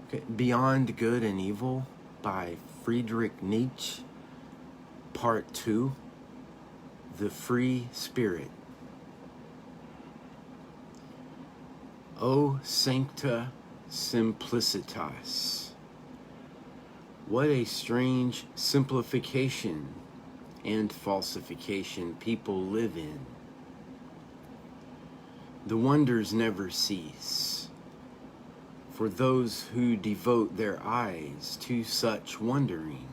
Okay. Beyond Good and Evil by Friedrich Nietzsche, Part 2, The Free Spirit. O Sancta Simplicitas. What a strange simplification and falsification people live in. The wonders never cease for those who devote their eyes to such wondering.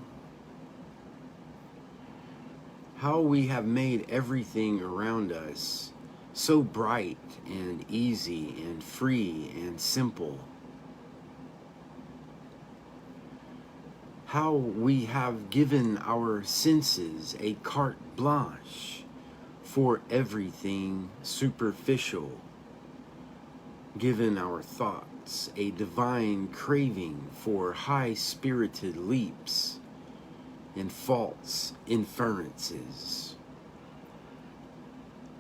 How we have made everything around us so bright and easy and free and simple. How we have given our senses a carte blanche for everything superficial, given our thoughts a divine craving for high-spirited leaps and false inferences.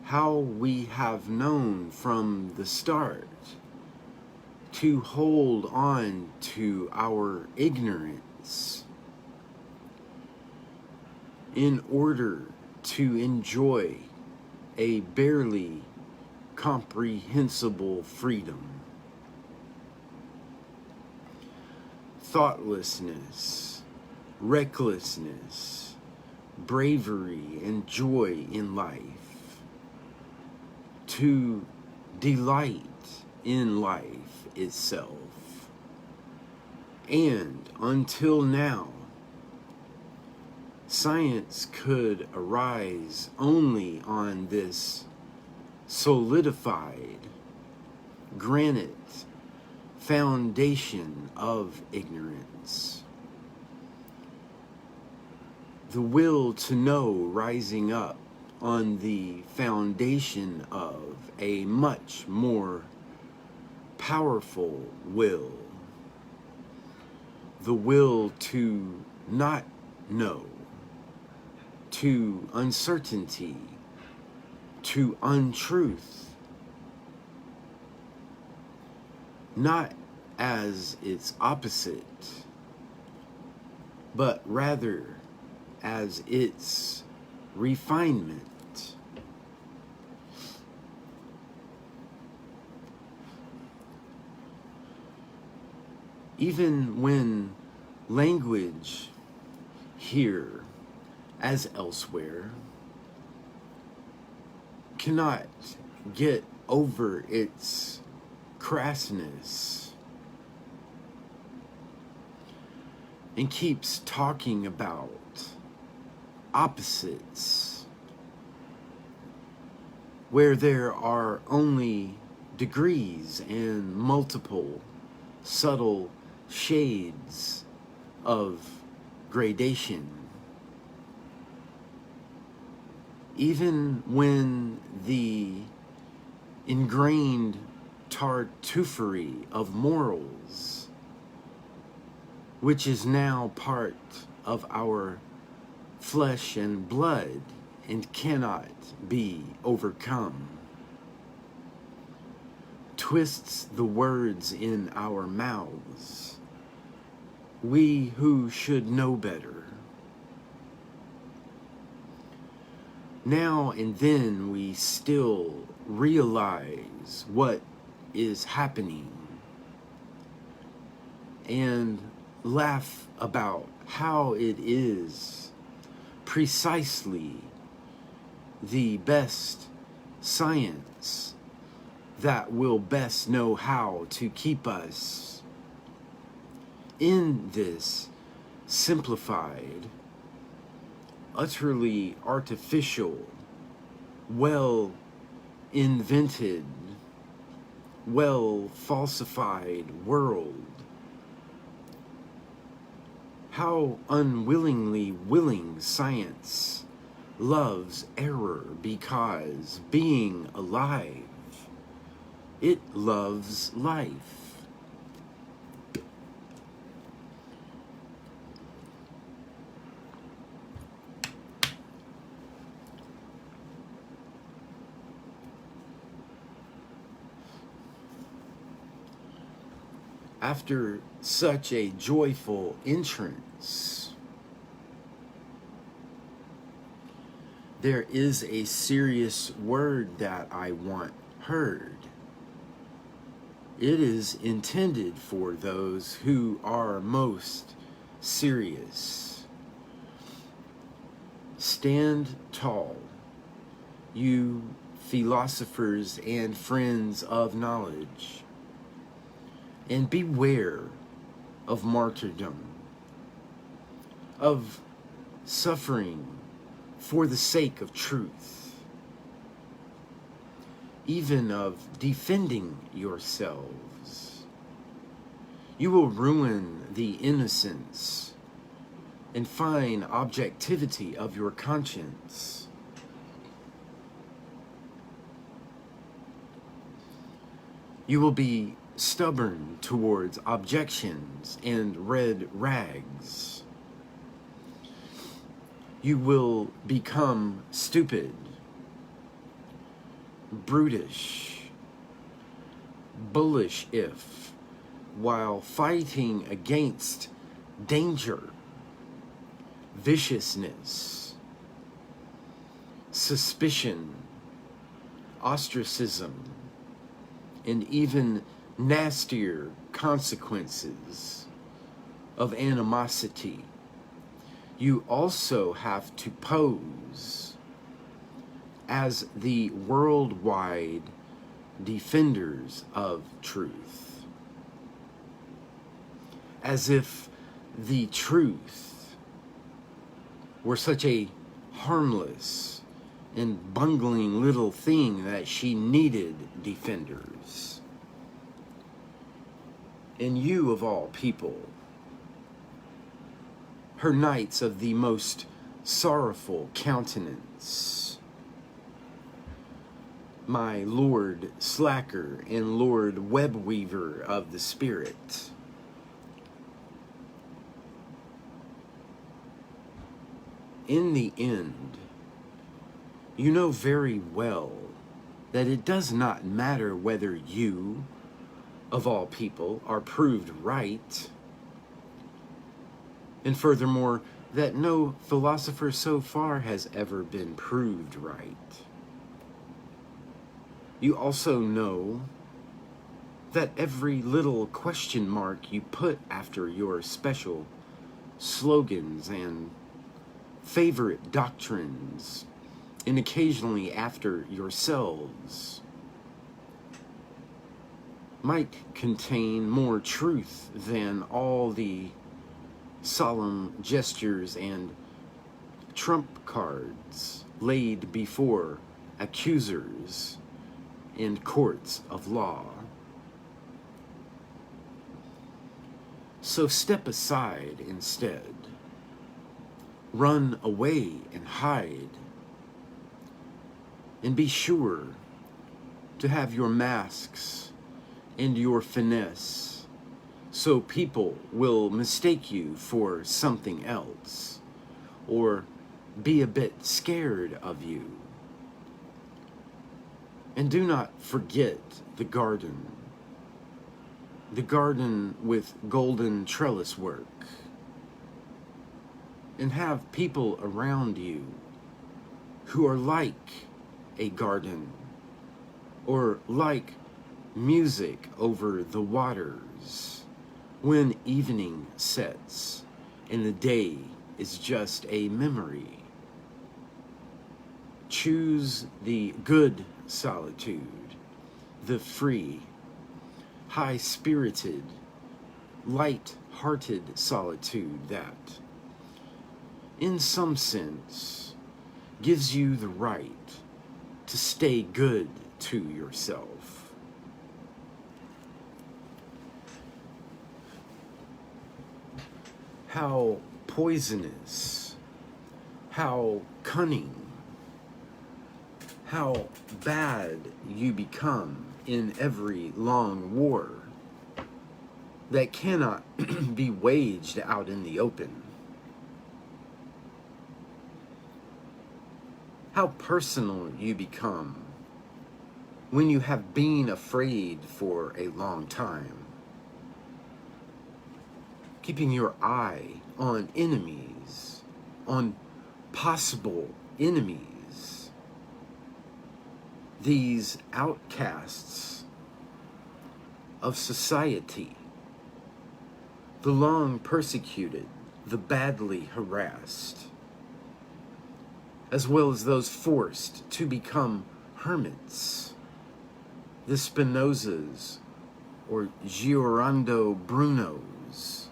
How we have known from the start to hold on to our ignorance in order to enjoy a barely comprehensible freedom. Thoughtlessness, recklessness, bravery, and joy in life. To delight in life itself. And until now, science could arise only on this solidified granite foundation of ignorance. The will to know rising up on the foundation of a much more powerful will. The will to not know, to uncertainty, to untruth. Not as its opposite, but rather as its refinement. Even when language here, as elsewhere, cannot get over its crassness and keeps talking about opposites where there are only degrees and multiple subtle shades of gradation. Even when the ingrained tartuffery of morals, which is now part of our flesh and blood and cannot be overcome, twists the words in our mouths, we who should know better. Now and then we still realize what is happening and laugh about how it is precisely the best science that will best know how to keep us in this simplified, utterly artificial, well invented, well falsified world. How unwillingly willing science loves error, because being alive, it loves life. after such a joyful entrance, there is a serious word that I want heard. It is intended for those who are most serious. Stand tall, you philosophers and friends of knowledge, and beware of martyrdom, of suffering for the sake of truth, even of defending yourselves. You will ruin the innocence and fine objectivity of your conscience. You will be stubborn towards objections and red rags. You will become stupid, brutish, bullish if, while fighting against danger, viciousness, suspicion, ostracism, and even nastier consequences of animosity, you also have to pose as the worldwide defenders of truth, as if the truth were such a harmless and bungling little thing that she needed defenders. And you, of all people, her knights of the most sorrowful countenance, my Lord Slacker and Lord Webweaver of the Spirit, in the end, you know very well that it does not matter whether you, of all people, are proved right. And furthermore, that no philosopher so far has ever been proved right. You also know that every little question mark you put after your special slogans and favorite doctrines, and occasionally after yourselves, might contain more truth than all the solemn gestures and trump cards laid before accusers in courts of law. So step aside instead. Run away and hide. And be sure to have your masks and your finesse, so people will mistake you for something else, or be a bit scared of you. And do not forget the garden with golden trellis work, and have people around you who are like a garden, or like music over the waters when evening sets and the day is just a memory. Choose the good solitude, the free, high-spirited, light-hearted solitude that, in some sense, gives you the right to stay good to yourself. How poisonous, how cunning, how bad you become in every long war that cannot be waged out in the open. How personal you become when you have been afraid for a long time. keeping your eye on enemies, on possible enemies, these outcasts of society, the long persecuted, the badly harassed, as well as those forced to become hermits, the Spinozas or Giordano Brunos.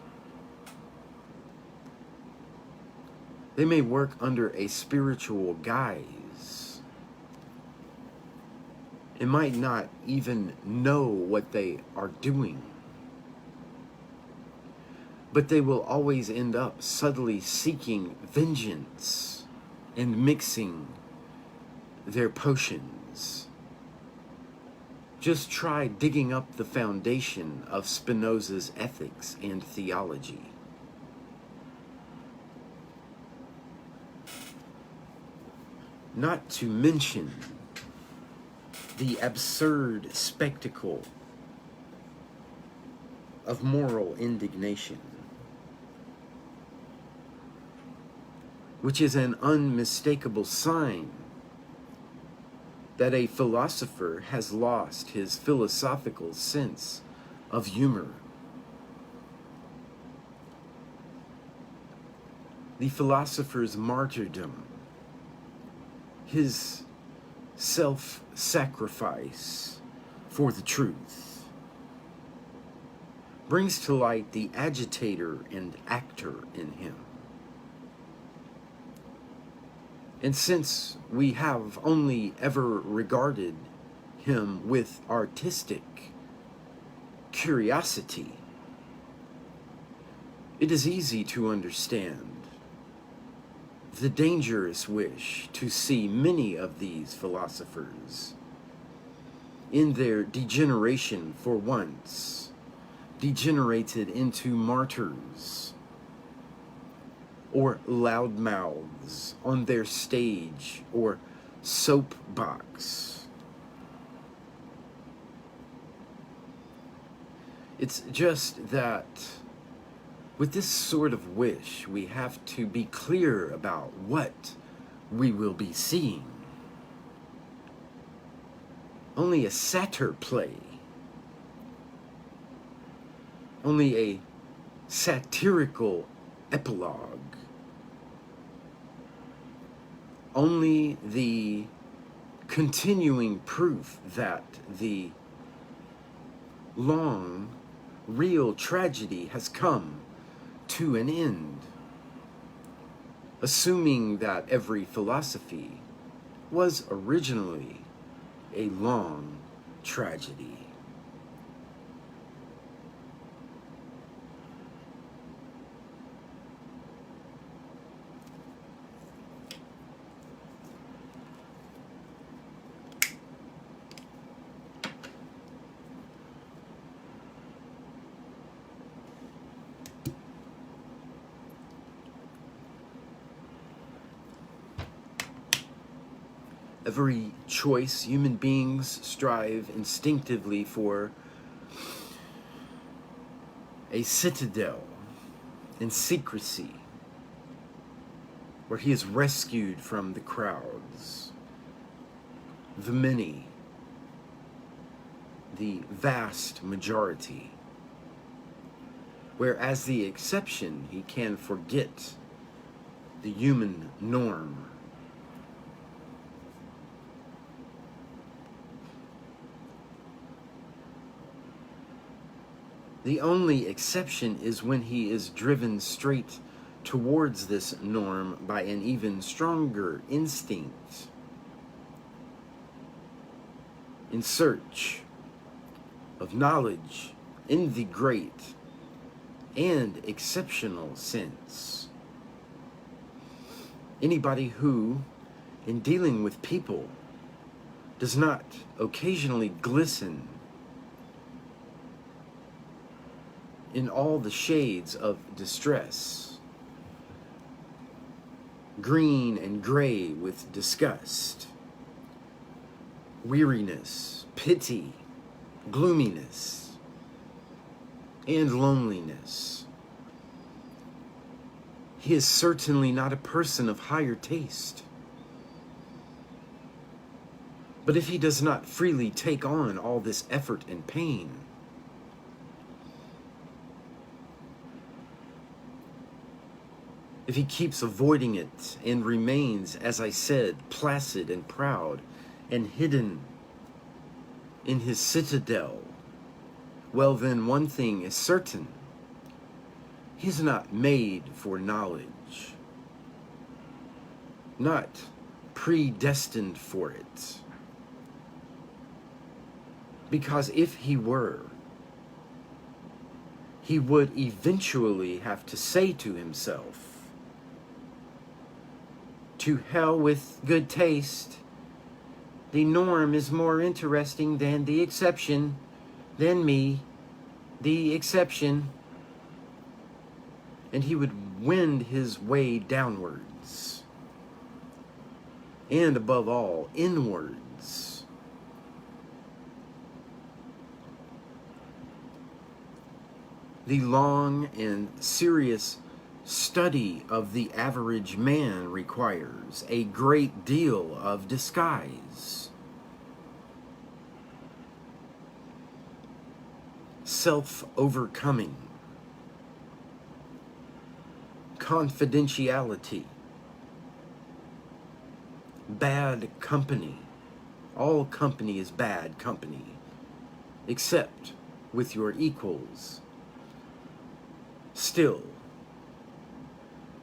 They may work under a spiritual guise and might not even know what they are doing, but they will always end up subtly seeking vengeance and mixing their potions. Just try digging up the foundation of Spinoza's ethics and theology. Not to mention the absurd spectacle of moral indignation, which is an unmistakable sign that a philosopher has lost his philosophical sense of humor. The philosopher's martyrdom, his self-sacrifice for the truth, brings to light the agitator and actor in him. And since we have only ever regarded him with artistic curiosity, it is easy to understand the dangerous wish to see many of these philosophers, in their degeneration for once, degenerated into martyrs or loudmouths on their stage or soapbox. It's just that with this sort of wish, we have to be clear about what we will be seeing. Only a satyr play, only a satirical epilogue, only the continuing proof that the long, real tragedy has come to an end, assuming that every philosophy was originally a long tragedy. Every choice, human beings strive instinctively for a citadel in secrecy, where he is rescued from the crowds, the many, the vast majority, where as the exception he can forget the human norm. The only exception is when he is driven straight towards this norm by an even stronger instinct, in search of knowledge in the great and exceptional sense. Anybody who, in dealing with people, does not occasionally glisten in all the shades of distress, green and gray with disgust, weariness, pity, gloominess, and loneliness, he is certainly not a person of higher taste. But if he does not freely take on all this effort and pain, if he keeps avoiding it and remains, as I said, placid and proud and hidden in his citadel, well then one thing is certain: he's not made for knowledge, not predestined for it. Because if he were, he would eventually have to say to himself, "To hell with good taste. The norm is more interesting than the exception, than me, the exception." And he would wend his way downwards, and above all, inwards. The long and serious study of the average man requires a great deal of disguise, self-overcoming, confidentiality, bad company. All company is bad company, except with your equals. Still,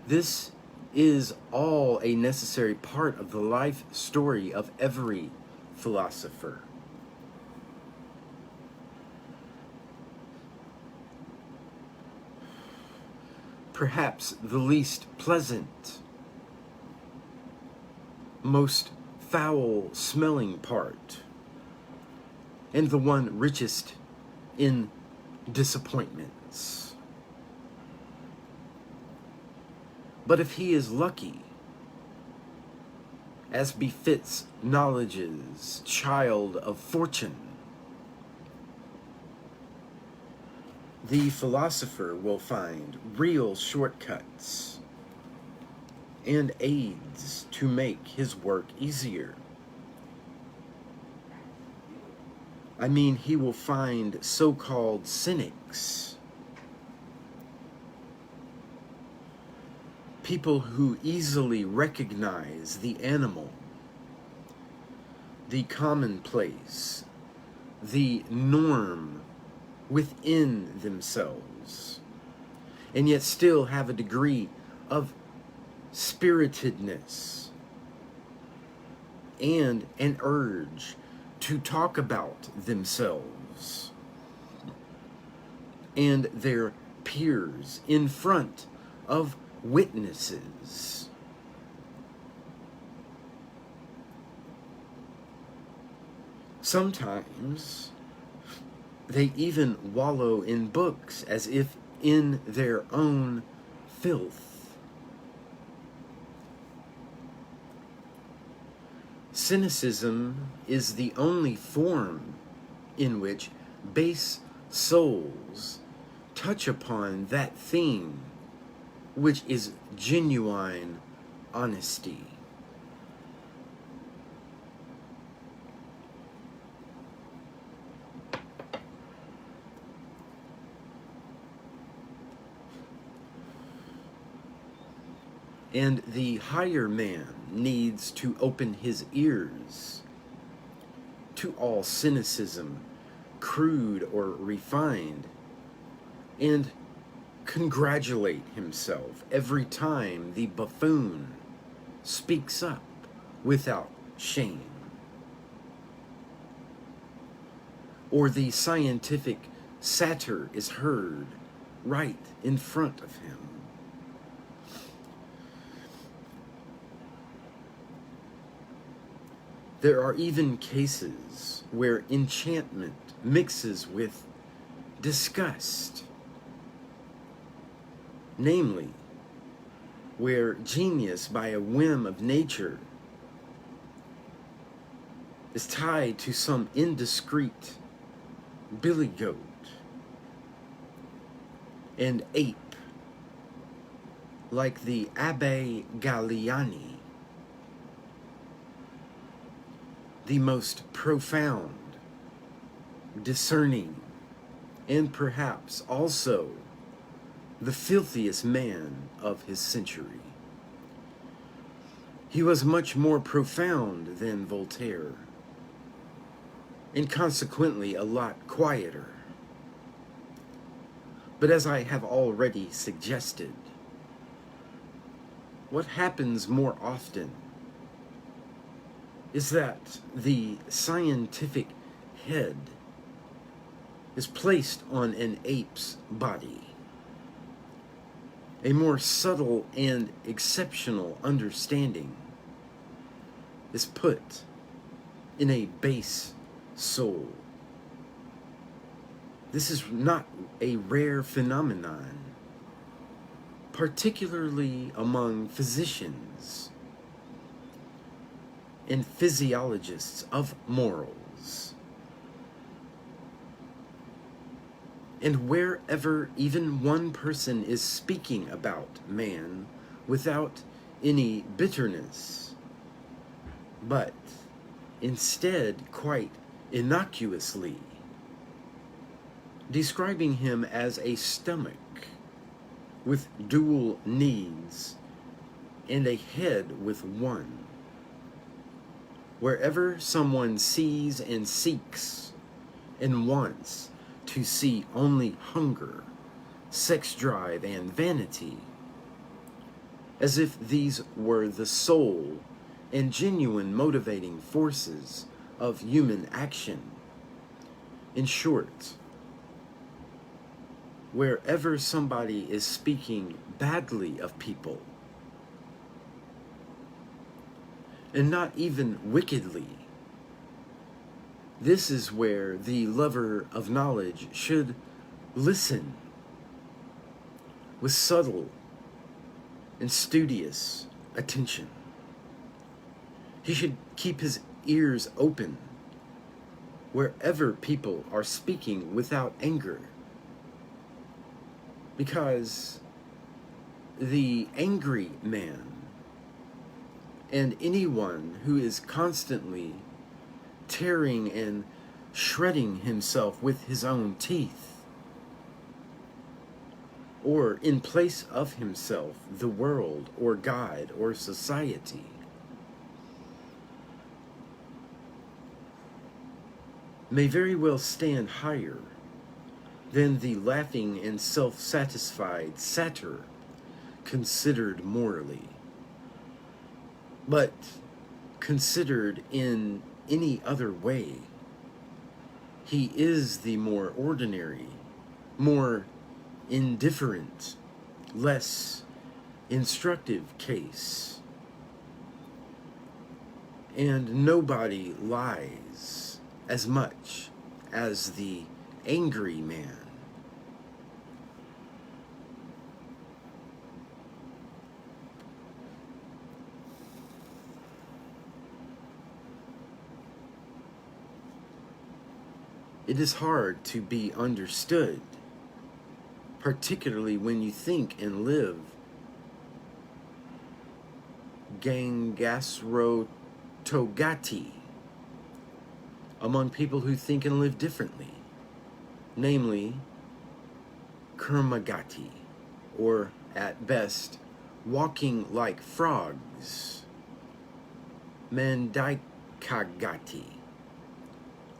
this is all a necessary part of the life story of every philosopher. Perhaps the least pleasant, most foul-smelling part, and the one richest in disappointments. But if he is lucky, as befits knowledge's child of fortune, the philosopher will find real shortcuts and aids to make his work easier. I mean, he will find so-called cynics, people who easily recognize the animal, the commonplace, the norm within themselves, and yet still have a degree of spiritedness and an urge to talk about themselves and their peers in front of witnesses. Sometimes they even wallow in books as if in their own filth. Cynicism is the only form in which base souls touch upon that theme which is genuine honesty. And the higher man needs to open his ears to all cynicism, crude or refined, and congratulate himself every time the buffoon speaks up without shame, or the scientific satyr is heard right in front of him. There are even cases where enchantment mixes with disgust, namely, where genius by a whim of nature is tied to some indiscreet billy goat and ape like the Abbe Galliani, the most profound, discerning, and perhaps also the filthiest man of his century. He was much more profound than Voltaire, and consequently a lot quieter. But as I have already suggested, what happens more often is that the scientific head is placed on an ape's body. A more subtle and exceptional understanding is put in a base soul. This is not a rare phenomenon, particularly among physicians and physiologists of morals. And wherever even one person is speaking about man without any bitterness, but instead quite innocuously describing him as a stomach with dual needs and a head with one, wherever someone sees and seeks and wants to see only hunger, sex drive, and vanity, as if these were the sole and genuine motivating forces of human action. In short, wherever somebody is speaking badly of people, and not even wickedly, this is where the lover of knowledge should listen with subtle and studious attention. He should keep his ears open wherever people are speaking without anger, because the angry man and anyone who is constantly tearing and shredding himself with his own teeth, or in place of himself, the world, or God, or society, may very well stand higher than the laughing and self-satisfied satyr considered morally. But considered in any other way, he is the more ordinary, more indifferent, less instructive case. And nobody lies as much as the angry man. It is hard to be understood, particularly when you think and live gangasrotogati among people who think and live differently, namely Kurmagati, or at best, walking like frogs, Mandaikagati.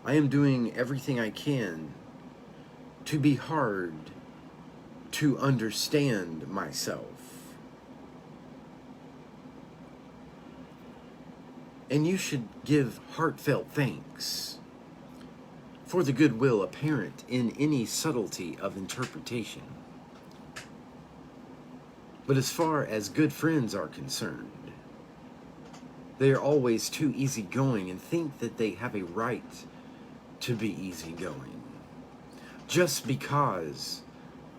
I am doing everything I can to be hard to understand myself. And you should give heartfelt thanks for the goodwill apparent in any subtlety of interpretation. But as far as good friends are concerned, they are always too easygoing and think that they have a right to be easygoing just because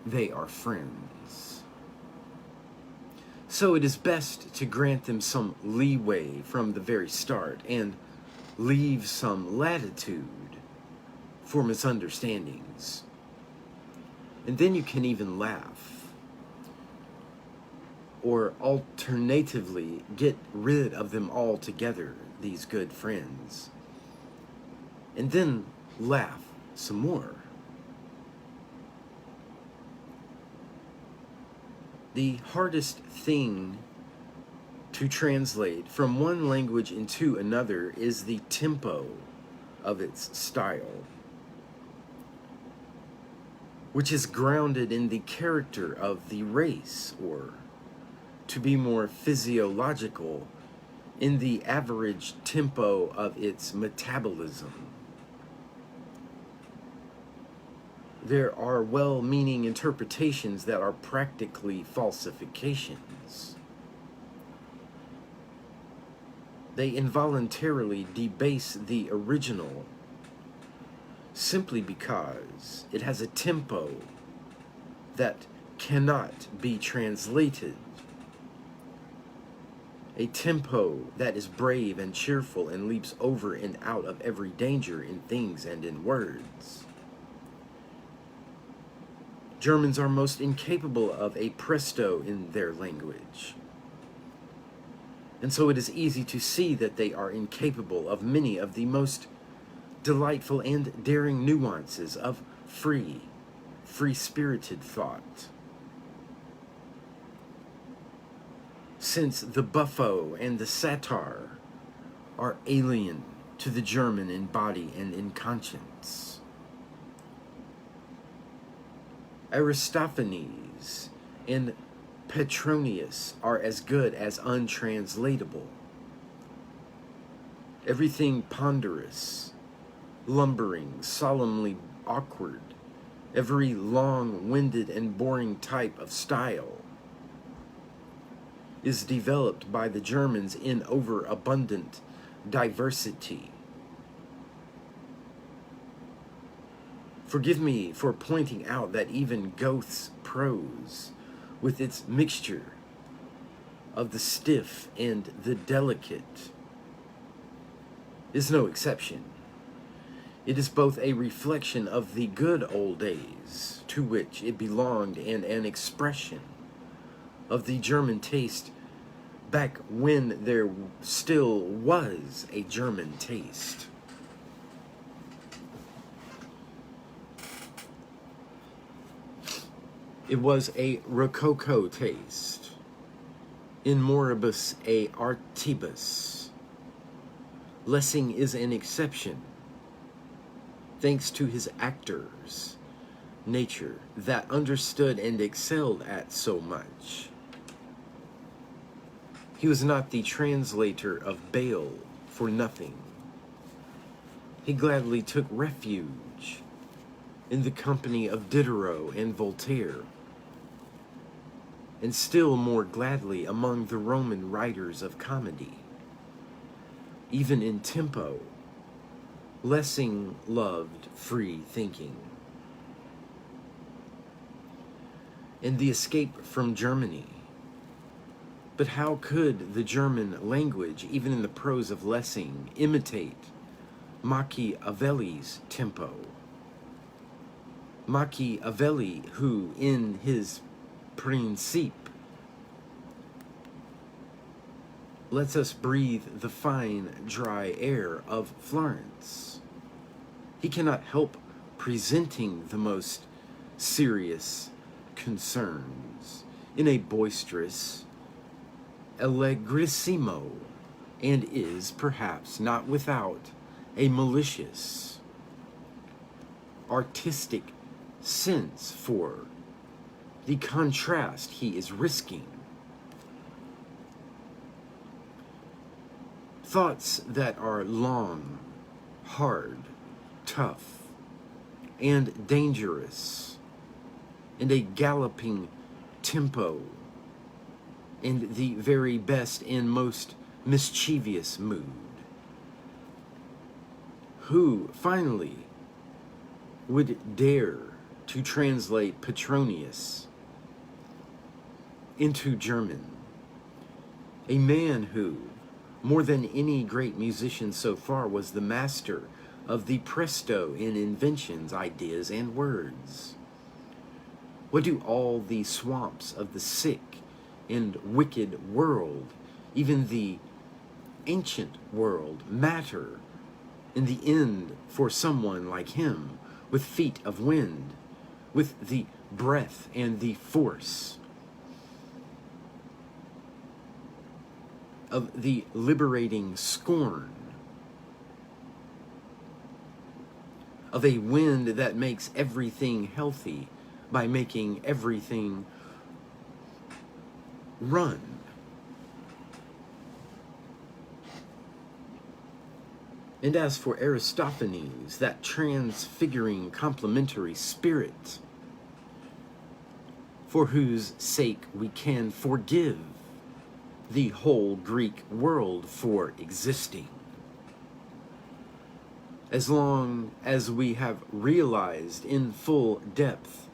they are friends. So it is best to grant them some leeway from the very start and leave some latitude for misunderstandings. And then you can even laugh. or alternatively get rid of them altogether, these good friends, and then laugh some more. The hardest thing to translate from one language into another is the tempo of its style, which is grounded in the character of the race, or, to be more physiological, in the average tempo of its metabolism. There are well-meaning interpretations that are practically falsifications. They involuntarily debase the original simply because it has a tempo that cannot be translated. A tempo that is brave and cheerful and leaps over and out of every danger in things and in words. Germans are most incapable of a presto in their language. And so it is easy to see that they are incapable of many of the most delightful and daring nuances of free-spirited thought. Since the buffo and the satyr are alien to the German in body and in conscience. Aristophanes and Petronius are as good as untranslatable. Everything ponderous, lumbering, solemnly awkward, every long-winded and boring type of style is developed by the Germans in overabundant diversity. Forgive me for pointing out that even Goethe's prose, with its mixture of the stiff and the delicate, is no exception. It is both a reflection of the good old days to which it belonged and an expression of the German taste back when there still was a German taste. It was a Rococo taste, in moribus a artibus. Lessing is an exception, thanks to his actors' nature that understood and excelled at so much. He was not the translator of Bayle for nothing. He gladly took refuge in the company of Diderot and Voltaire, and still more gladly among the Roman writers of comedy. Even in tempo, Lessing loved free thinking. And the escape from Germany. But how could the German language, even in the prose of Lessing, imitate Machiavelli's tempo? Machiavelli, who in his Principe lets us breathe the fine, dry air of Florence. He cannot help presenting the most serious concerns in a boisterous, allegrissimo, and is perhaps not without a malicious, artistic sense for the contrast he is risking. Thoughts that are long, hard, tough, and dangerous, and a galloping tempo, and the very best and most mischievous mood. Who, finally, would dare to translate Petronius into German? A man who, more than any great musician so far, was the master of the presto in inventions, ideas, and words. What do all the swamps of the sick and wicked world, even the ancient world, matter in the end for someone like him, with feet of wind, with the breath and the force of the liberating scorn of a wind that makes everything healthy by making everything run. And as for Aristophanes, that transfiguring complementary spirit, for whose sake we can forgive the whole Greek world for existing, as long as we have realized in full depth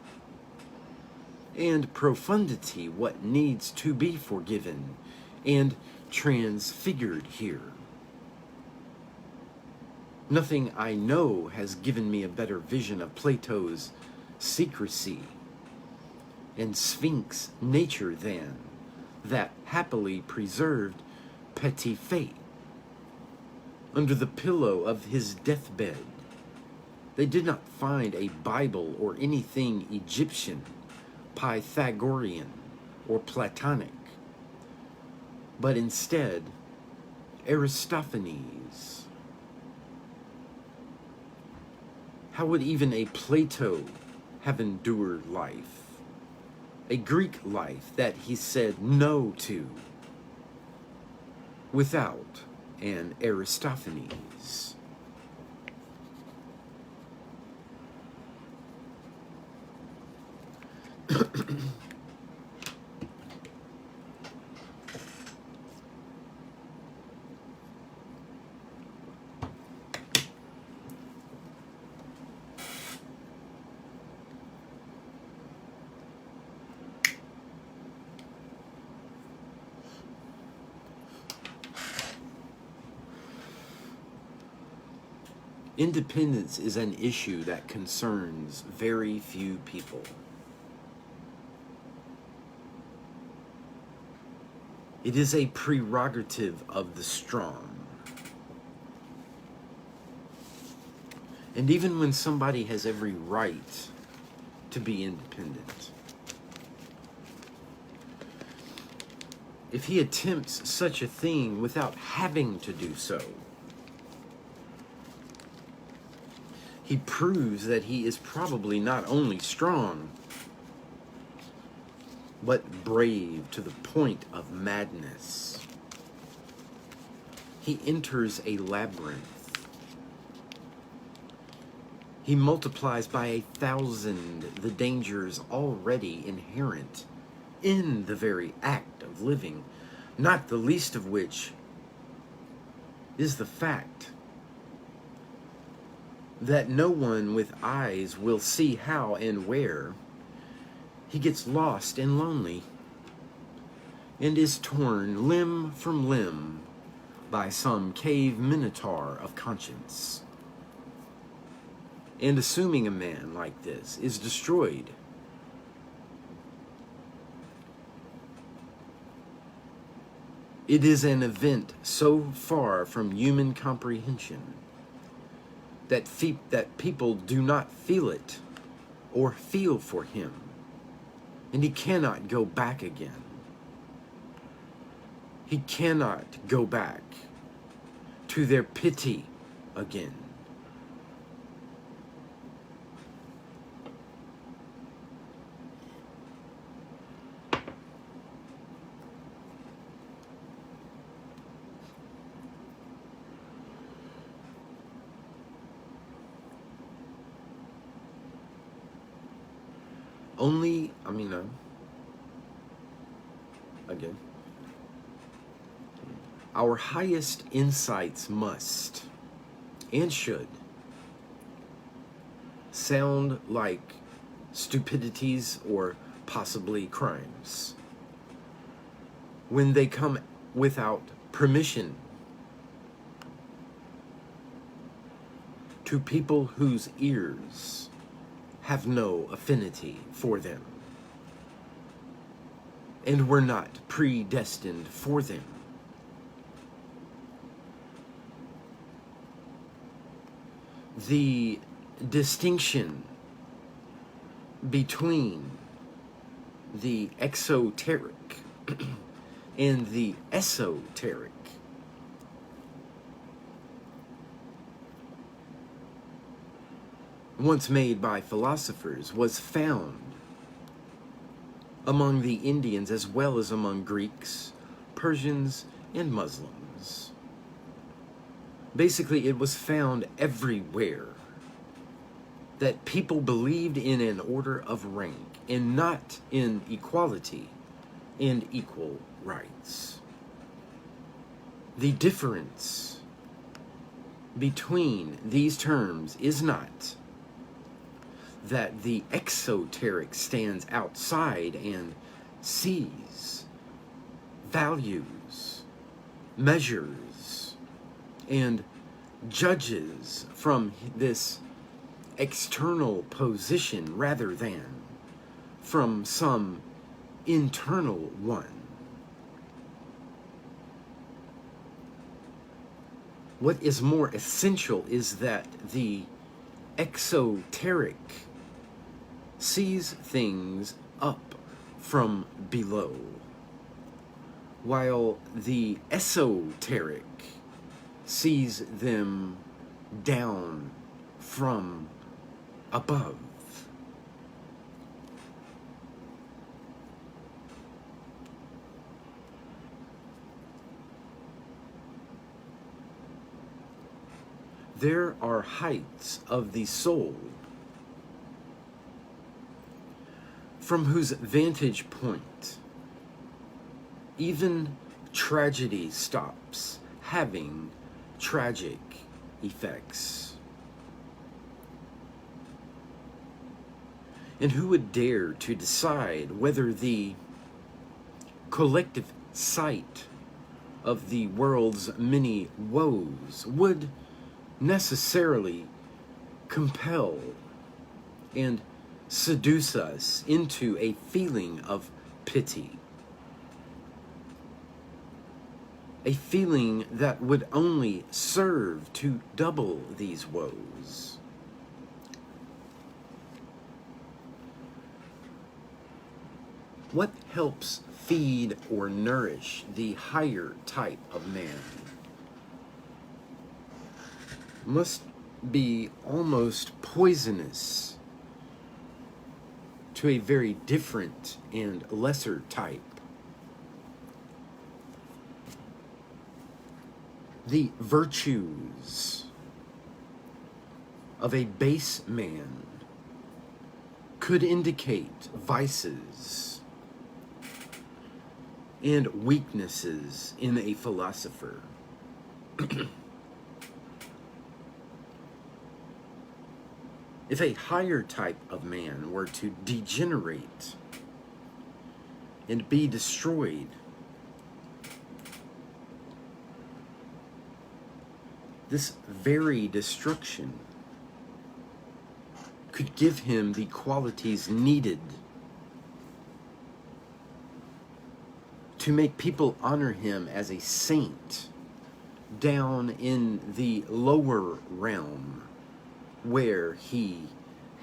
and profundity what needs to be forgiven and transfigured here. Nothing I know has given me a better vision of Plato's secrecy and sphinx nature than that happily preserved petit fate. Under the pillow of his deathbed, they did not find a Bible or anything Egyptian, Pythagorean, or Platonic, but instead Aristophanes. How would even a Plato have endured life? A Greek life that he said no to without an Aristophanes. Independence is an issue that concerns very few people. It is a prerogative of the strong. And even when somebody has every right to be independent, if he attempts such a thing without having to do so, he proves that he is probably not only strong, but brave to the point of madness. He enters a labyrinth. He multiplies by 1,000 the dangers already inherent in the very act of living, not the least of which is the fact that no one with eyes will see how and where he gets lost and lonely and is torn limb from limb by some cave minotaur of conscience. And assuming a man like this is destroyed, it is an event so far from human comprehension that people do not feel it or feel for him, and he cannot go back again. He cannot go back to their pity again. Again, our highest insights must and should sound like stupidities or possibly crimes when they come without permission to people whose ears have no affinity for them. and were not predestined for them. The distinction between the exoteric and the esoteric once made by philosophers was found among the Indians as well as among Greeks, Persians, and Muslims. Basically, it was found everywhere that people believed in an order of rank and not in equality and equal rights. The difference between these terms is not that the exoteric stands outside and sees, values, measures, and judges from this external position rather than from some internal one. What is more essential is that the exoteric sees things up from below, while the esoteric sees them down from above. There are heights of the soul from whose vantage point even tragedy stops having tragic effects. And who would dare to decide whether the collective sight of the world's many woes would necessarily compel and seduce us into a feeling of pity? A feeling that would only serve to double these woes. What helps feed or nourish the higher type of man must be almost poisonous to a very different and lesser type. The virtues of a base man could indicate vices and weaknesses in a philosopher. If a higher type of man were to degenerate and be destroyed, this very destruction could give him the qualities needed to make people honor him as a saint down in the lower realm where he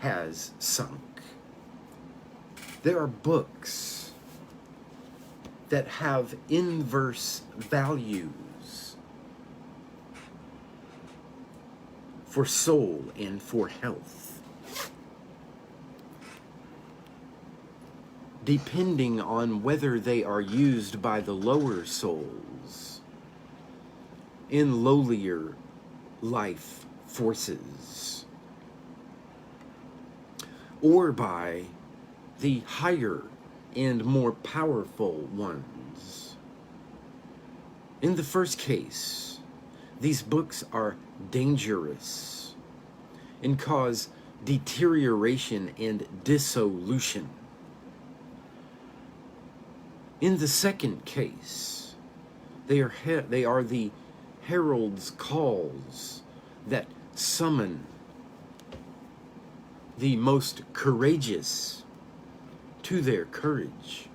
has sunk. There are books that have inverse values for soul and for health, depending on whether they are used by the lower souls in lowlier life forces, or by the higher and more powerful ones. In the first case, these books are dangerous and cause deterioration and dissolution. In the second case, they are the herald's calls that summon the most courageous to their courage.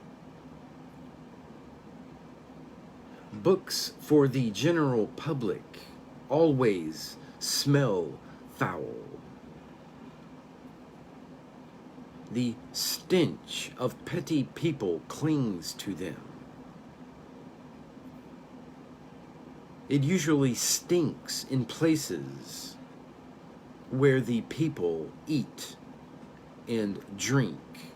Books for the general public always smell foul. The stench of petty people clings to them. It usually stinks in places where the people eat and drink,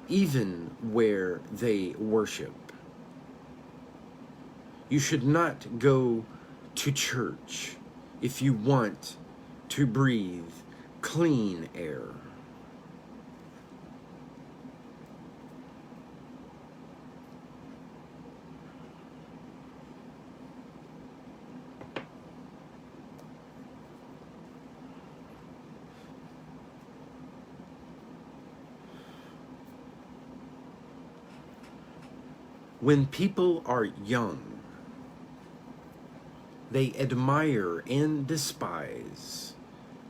even where they worship. You should not go to church if you want to breathe clean air. When people are young, they admire and despise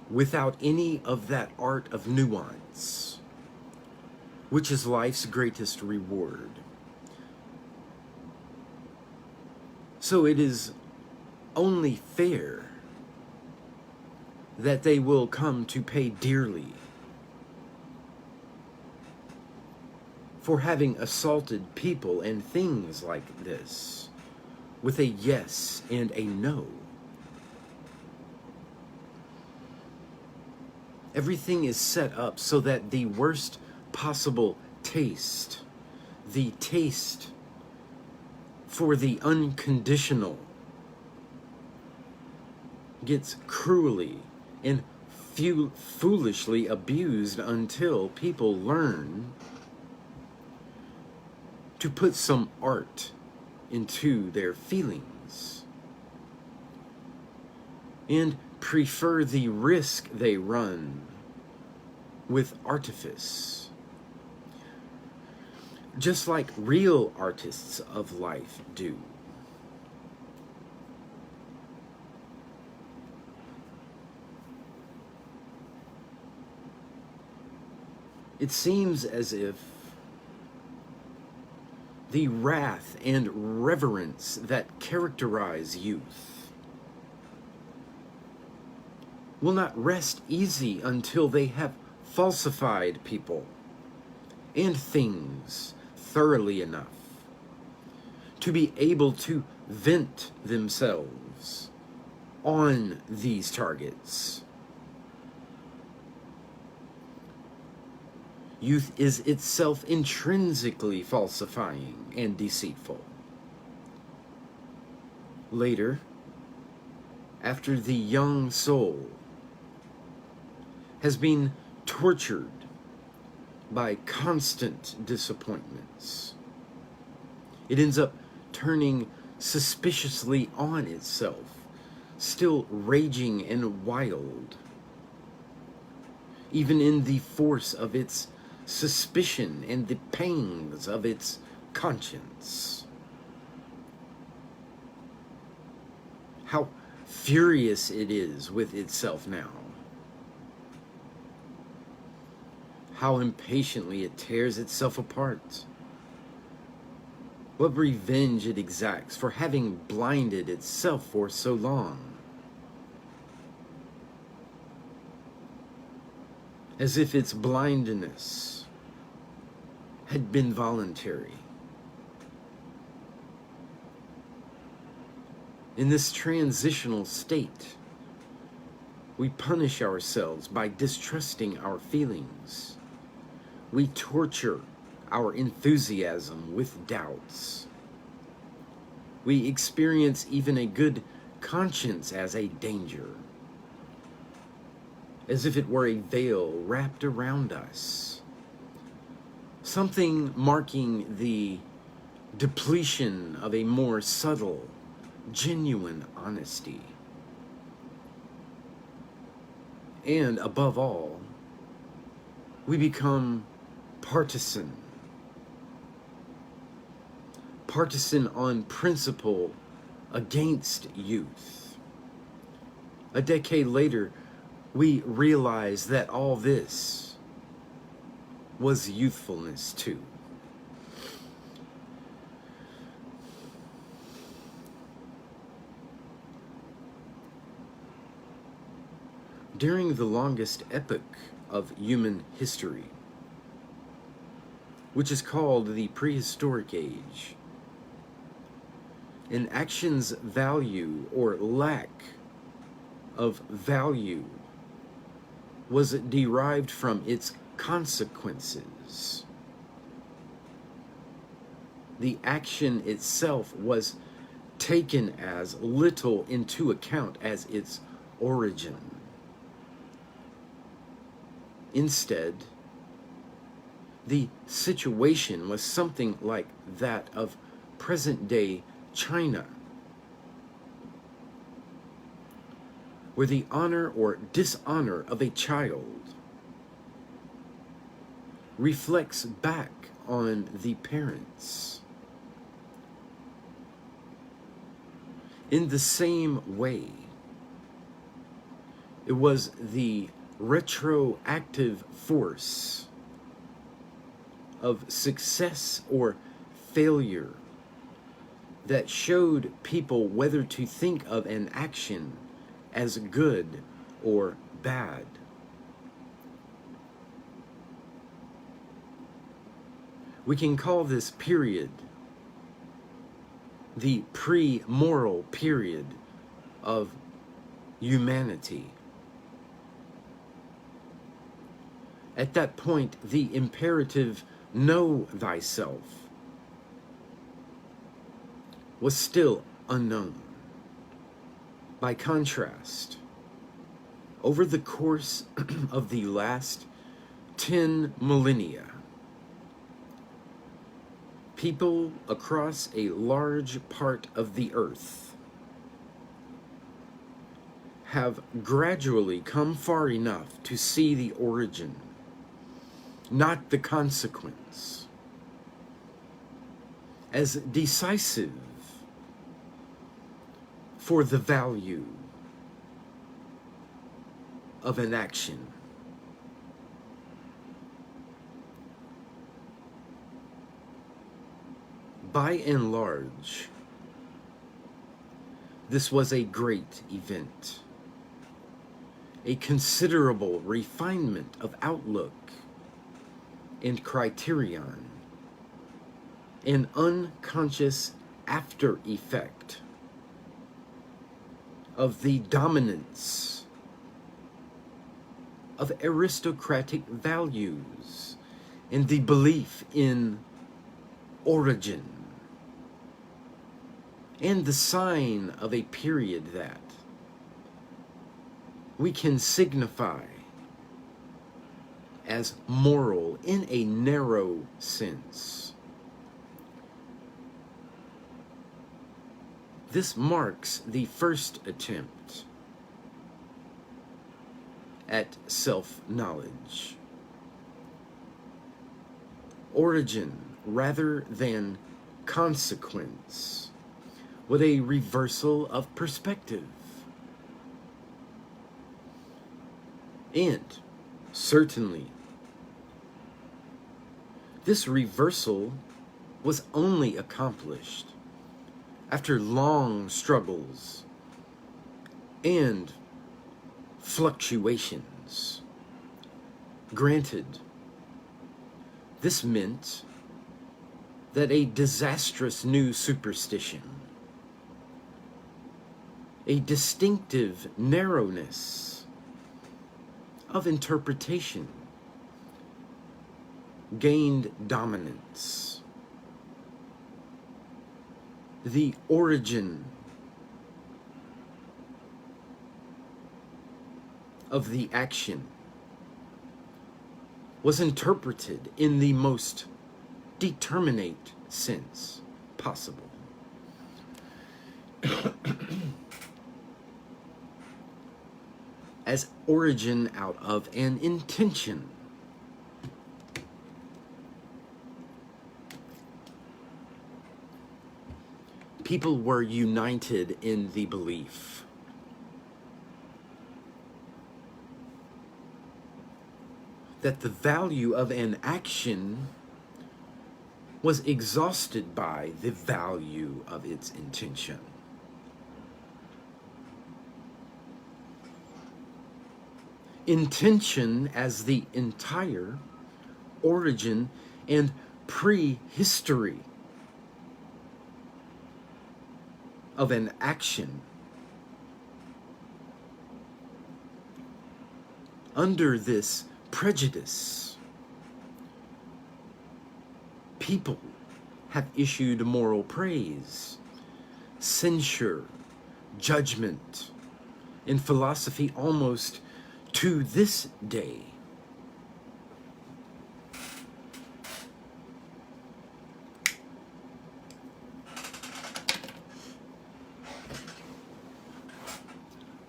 without any of that art of nuance, which is life's greatest reward. So it is only fair that they will come to pay dearly for having assaulted people and things like this with a yes and a no. Everything is set up so that the worst possible taste, the taste for the unconditional, gets cruelly and foolishly abused until people learn to put some art into their feelings and prefer the risk they run with artifice, just like real artists of life do. It seems as if the wrath and reverence that characterize youth will not rest easy until they have falsified people and things thoroughly enough to be able to vent themselves on these targets. Youth is itself intrinsically falsifying and deceitful. Later, after the young soul has been tortured by constant disappointments, it ends up turning suspiciously on itself, still raging and wild, even in the force of its suspicion and the pangs of its conscience. How furious it is with itself now. How impatiently it tears itself apart. What revenge it exacts for having blinded itself for so long. As if its blindness had been voluntary. In this transitional state, we punish ourselves by distrusting our feelings. We torture our enthusiasm with doubts. We experience even a good conscience as a danger, as if it were a veil wrapped around us. Something marking the depletion of a more subtle, genuine honesty. And above all, we become partisan. Partisan on principle against youth. A decade later, we realize that all this was youthfulness too. during the longest epoch of human history, which is called the prehistoric age, an action's value or lack of value was derived from its consequences. The action itself was taken as little into account as its origin. Instead, the situation was something like that of present-day China, where the honor or dishonor of a child reflects back on the parents. In the same way, it was the retroactive force of success or failure that showed people whether to think of an action as good or bad. We can call this period the pre-moral period of humanity. At that point, the imperative "know thyself" was still unknown. By contrast, over the course of the last 10 millennia, people across a large part of the earth have gradually come far enough to see the origin, not the consequence, as decisive for the value of an action. By and large, this was a great event, a considerable refinement of outlook and criterion, an unconscious after effect of the dominance of aristocratic values and the belief in origin, and the sign of a period that we can signify as moral in a narrow sense. This marks the first attempt at self-knowledge. Origin rather than consequence, with a reversal of perspective. And certainly, this reversal was only accomplished after long struggles and fluctuations. Granted, this meant that a disastrous new superstition, a distinctive narrowness of interpretation, gained dominance. The origin of the action was interpreted in the most determinate sense possible. As origin out of an intention. People were united in the belief that the value of an action was exhausted by the value of its intention. intention as the entire origin and prehistory of an action. Under this prejudice, people have issued moral praise, censure, judgment, in philosophy almost to this day.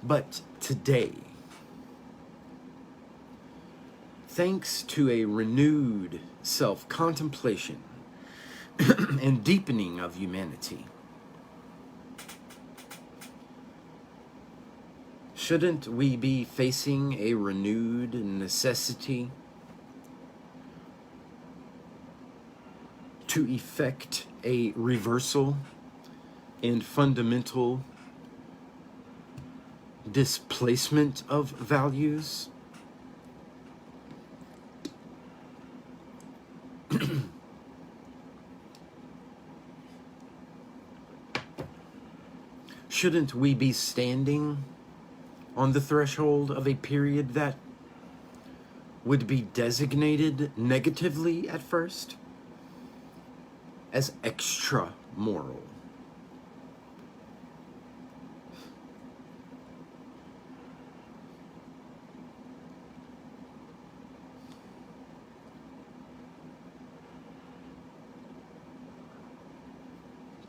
But today, thanks to a renewed self-contemplation and deepening of humanity, shouldn't we be facing a renewed necessity to effect a reversal and fundamental displacement of values? Shouldn't we be standing on the threshold of a period that would be designated negatively at first as extra-moral?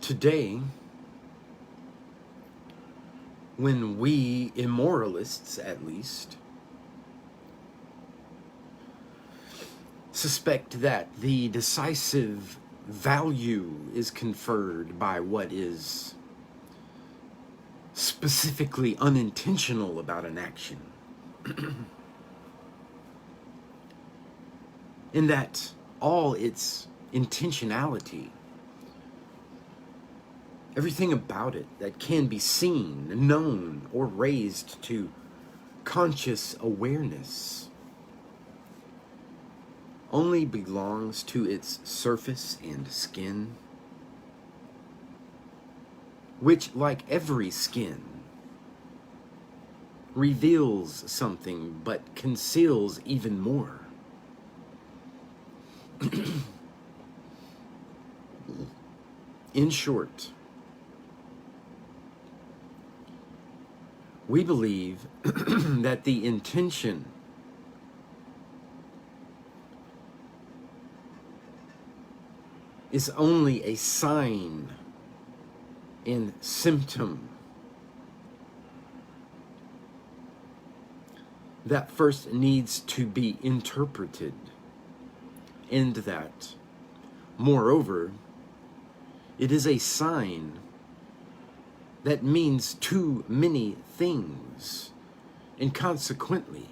Today, when we immoralists, at least, suspect that the decisive value is conferred by what is specifically unintentional about an action, in that all its intentionality, everything about it that can be seen, known, or raised to conscious awareness only belongs to its surface and skin, which, like every skin, reveals something but conceals even more. In short, we believe that the intention is only a sign and symptom that first needs to be interpreted, and that, moreover, it is a sign that means too many things, and consequently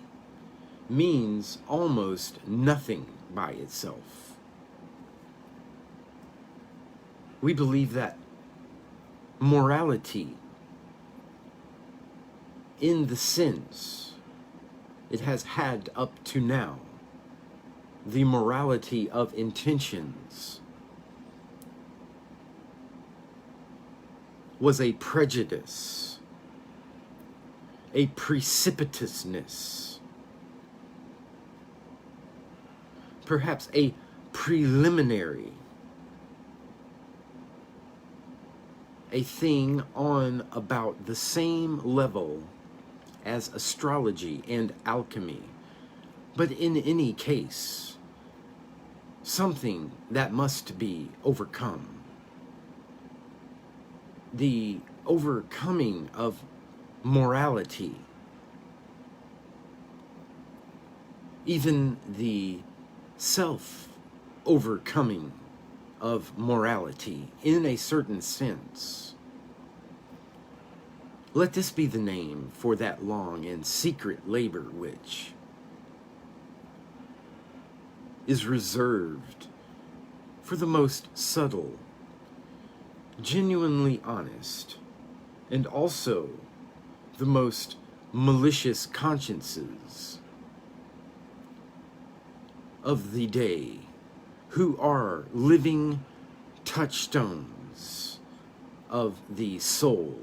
means almost nothing by itself. We believe that morality, in the sense it has had up to now, the morality of intentions, was a prejudice, a precipitousness, perhaps a preliminary, a thing on about the same level as astrology and alchemy, but in any case, something that must be overcome. The overcoming of morality, even the self-overcoming of morality in a certain sense. Let this be the name for that long and secret labor which is reserved for the most subtle, genuinely honest, and also the most malicious consciences of the day, who are living touchstones of the soul.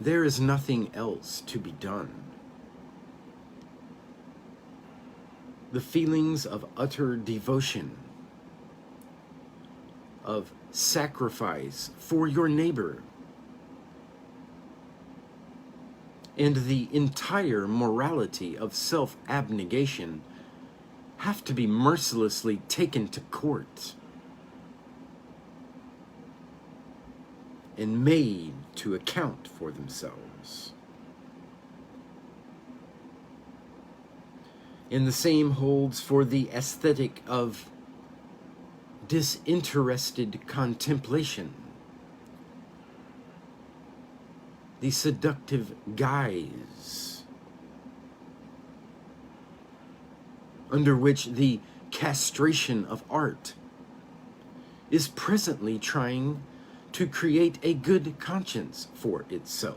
There is nothing else to be done. The feelings of utter devotion, of sacrifice for your neighbor, and the entire morality of self-abnegation have to be mercilessly taken to court and made to account for themselves. And the same holds for the aesthetic of disinterested contemplation, the seductive guise under which the castration of art is presently trying to create a good conscience for itself.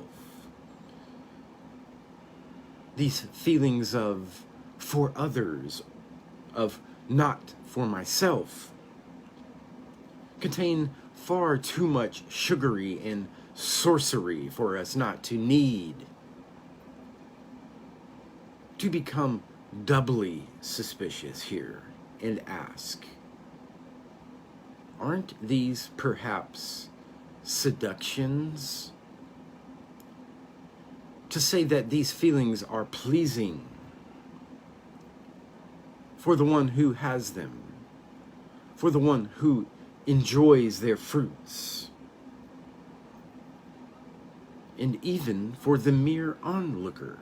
These feelings of for others, of not for myself, contain far too much sugary and sorcery for us not to need, to become doubly suspicious here and ask, aren't these perhaps seductions? To say that these feelings are pleasing for the one who has them, for the one who enjoys their fruits, and even for the mere onlooker,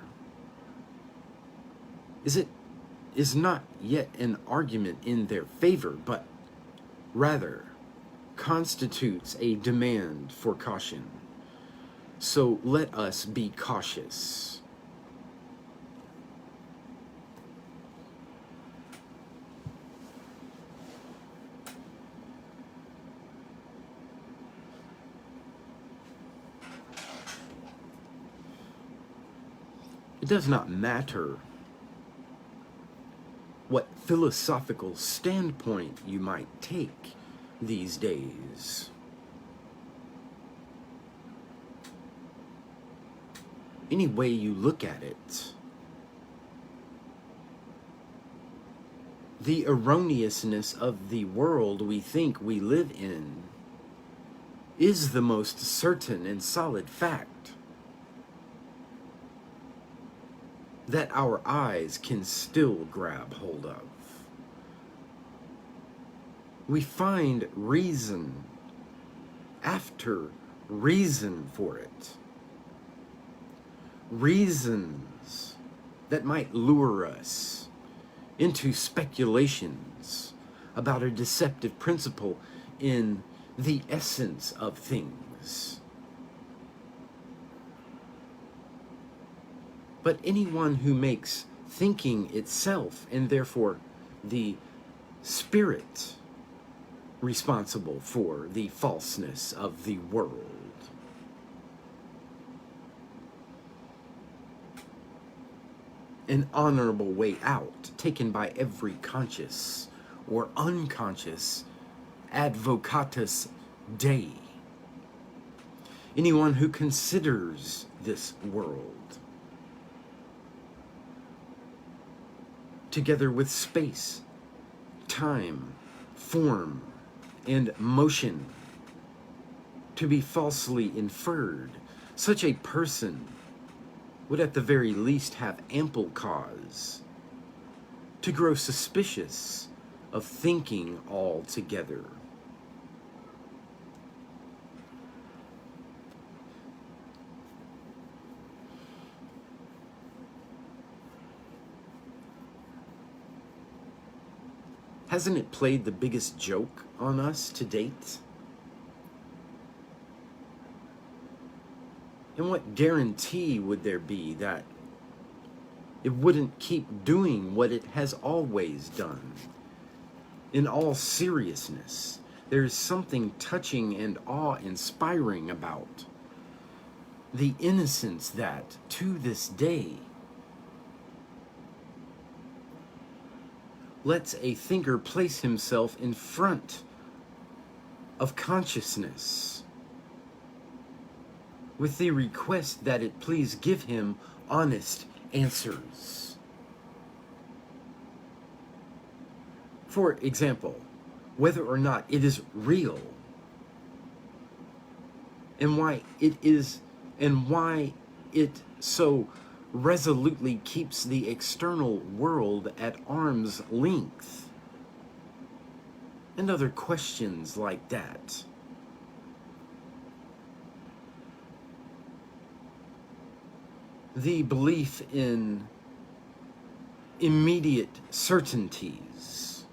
is not yet an argument in their favor, but rather constitutes a demand for caution. So let us be cautious. It does not matter what philosophical standpoint you might take these days. Any way you look at it, the erroneousness of the world we think we live in is the most certain and solid fact that our eyes can still grab hold of. We find reason after reason for it. Reasons that might lure us into speculations about a deceptive principle in the essence of things. But anyone who makes thinking itself, and therefore the spirit, responsible for the falseness of the world, an honorable way out taken by every conscious or unconscious advocatus Dei, anyone who considers this world, together with space, time, form, and motion, to be falsely inferred, such a person would at the very least have ample cause to grow suspicious of thinking altogether. Hasn't it played the biggest joke on us to date? And what guarantee would there be that It wouldn't keep doing what it has always done. In all seriousness, there is something touching and awe-inspiring about the innocence that, to this day, lets a thinker place himself in front of consciousness with the request that it please give him honest answers. For example, whether or not it is real, and why it so resolutely keeps the external world at arm's length, and other questions like that. The belief in immediate certainties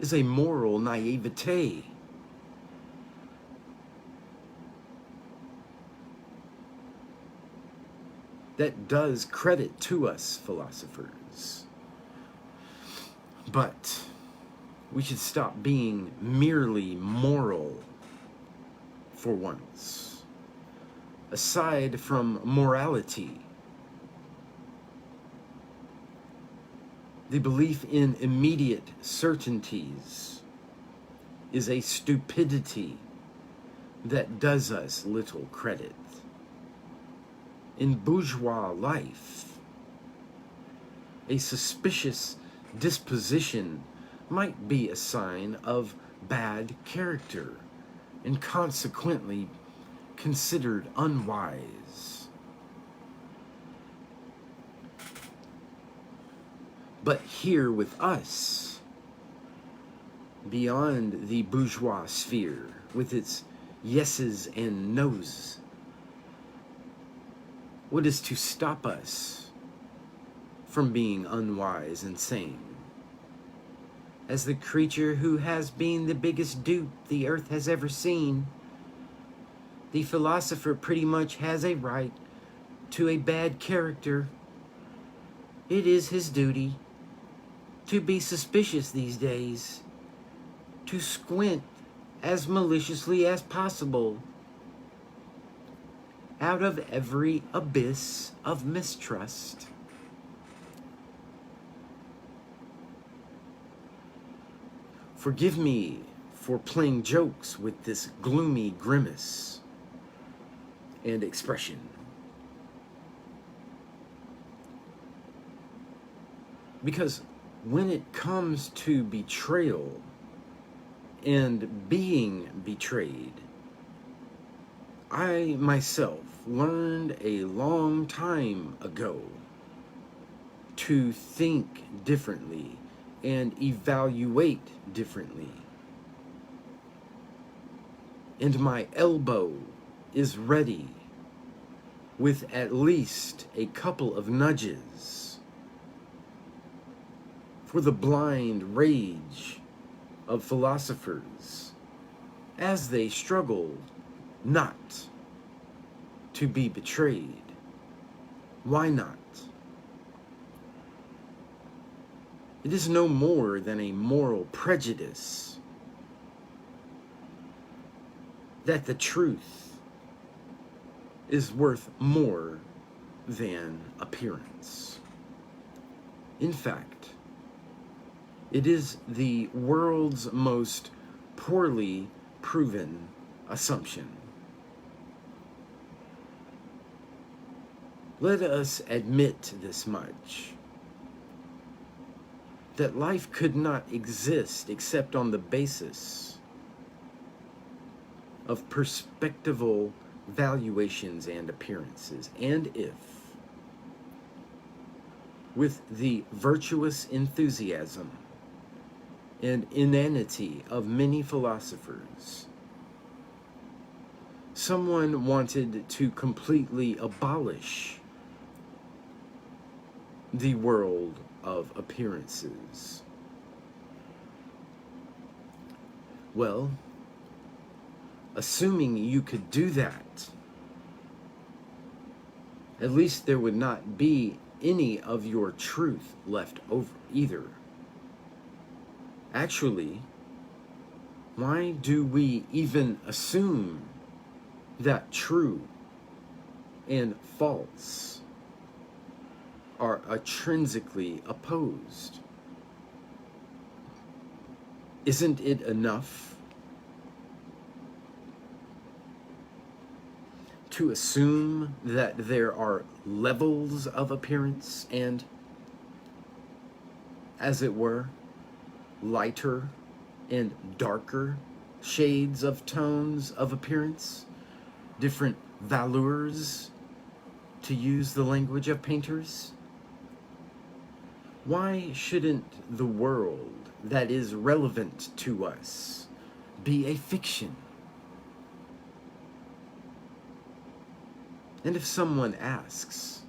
is a moral naivete. That does credit to us philosophers. But we should stop being merely moral for once. Aside from morality, the belief in immediate certainties is a stupidity that does us little credit. In bourgeois life, a suspicious disposition might be a sign of bad character and consequently considered unwise. But here with us, beyond the bourgeois sphere, with its yeses and nos, what is to stop us from being unwise and sane? As the creature who has been the biggest dupe the earth has ever seen, the philosopher pretty much has a right to a bad character. It is his duty to be suspicious these days, to squint as maliciously as possible out of every abyss of mistrust. Forgive me for playing jokes with this gloomy grimace and expression. Because when it comes to betrayal and being betrayed, I myself learned a long time ago to think differently and evaluate differently. And my elbow is ready with at least a couple of nudges for the blind rage of philosophers as they struggle not to be betrayed. Why not? It is no more than a moral prejudice that the truth is worth more than appearance. In fact, it is the world's most poorly proven assumption. Let us admit this much, that life could not exist except on the basis of perspectival valuations and appearances, and if, with the virtuous enthusiasm and inanity of many philosophers, someone wanted to completely abolish the world of appearances, well, assuming you could do that, at least there would not be any of your truth left over either. Actually, why do we even assume that true and false are intrinsically opposed? Isn't it enough to assume that there are levels of appearance and, as it were, lighter and darker shades of tones of appearance, different valeurs, to use the language of painters? Why shouldn't the world that is relevant to us be a fiction? And if someone asks,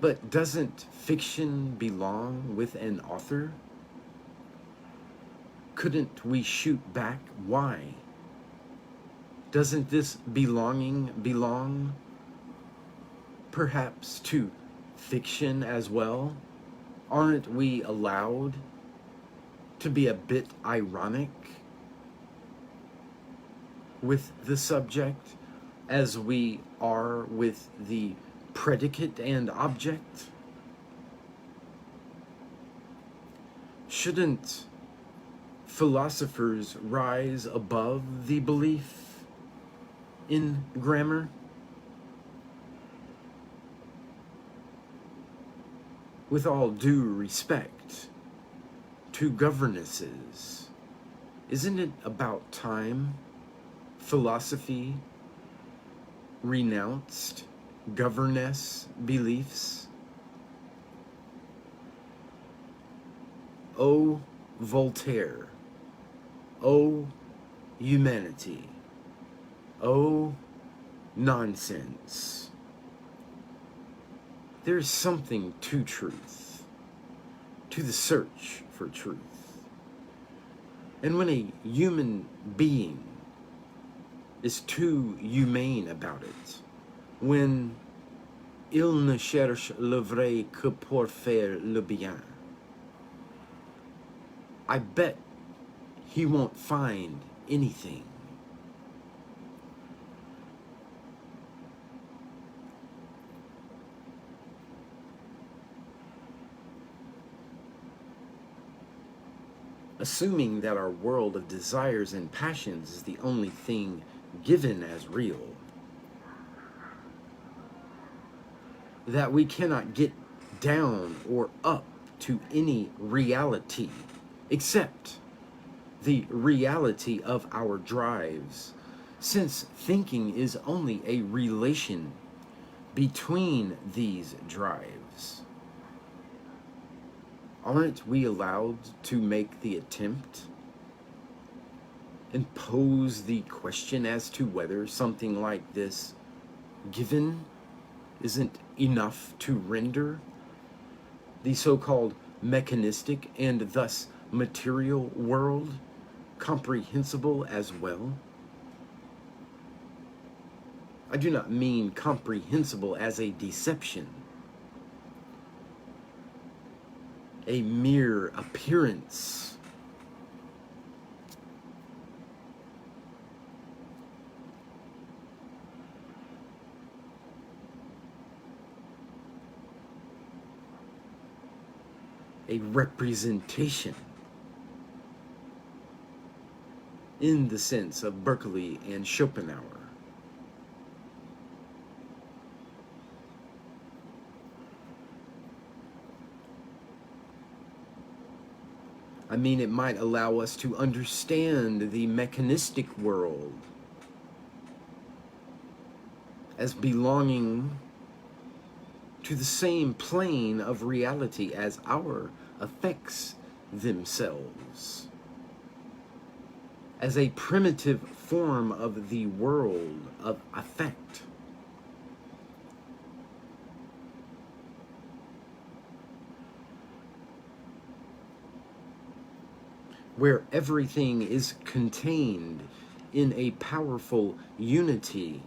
but doesn't fiction belong with an author? Couldn't we shoot back? Why? Doesn't this belonging belong perhaps to fiction as well? Aren't we allowed to be a bit ironic with the subject as we are with the predicate and object? Shouldn't philosophers rise above the belief in grammar? With all due respect to governesses, isn't it about time philosophy renounced governess beliefs? Oh, Voltaire. Oh, humanity. Oh, nonsense. There's something to truth, to the search for truth. And when a human being is too humane about it, when il ne cherche le vrai que pour faire le bien, I bet he won't find anything. Assuming that our world of desires and passions is the only thing given as real, that we cannot get down or up to any reality except the reality of our drives, since thinking is only a relation between these drives. Aren't we allowed to make the attempt and pose the question as to whether something like this given isn't enough to render the so-called mechanistic and thus material world comprehensible as well? I do not mean comprehensible as a deception, a mere appearance. A representation in the sense of Berkeley and Schopenhauer. I mean, it might allow us to understand the mechanistic world as belonging to the same plane of reality as our effects themselves, as a primitive form of the world of affect. Where everything is contained in a powerful unity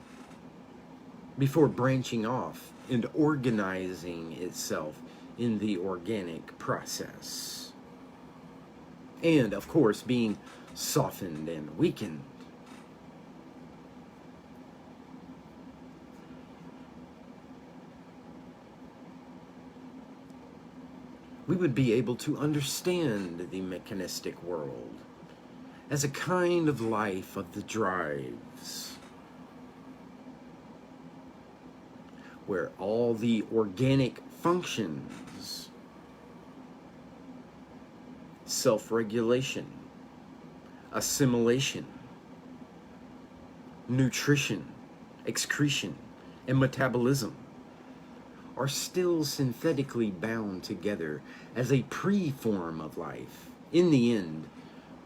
before branching off and organizing itself in the organic process. And, of course, being softened and weakened. We would be able to understand the mechanistic world as a kind of life of the drives, where all the organic functions, self-regulation, assimilation, nutrition, excretion, and metabolism, are still synthetically bound together as a pre-form of life. In the end,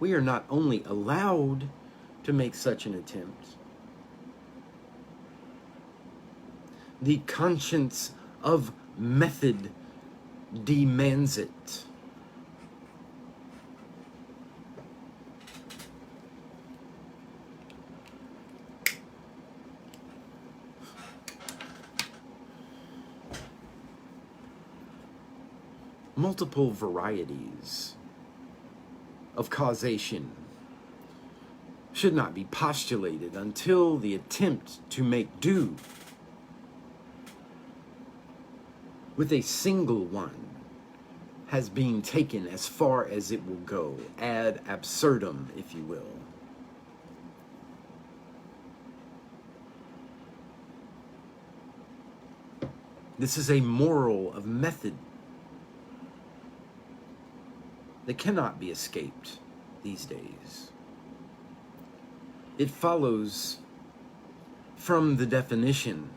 we are not only allowed to make such an attempt, the conscience of method demands it. Multiple varieties of causation should not be postulated until the attempt to make do with a single one has been taken as far as it will go, ad absurdum, if you will. This is a moral of method that cannot be escaped these days. It follows from the definition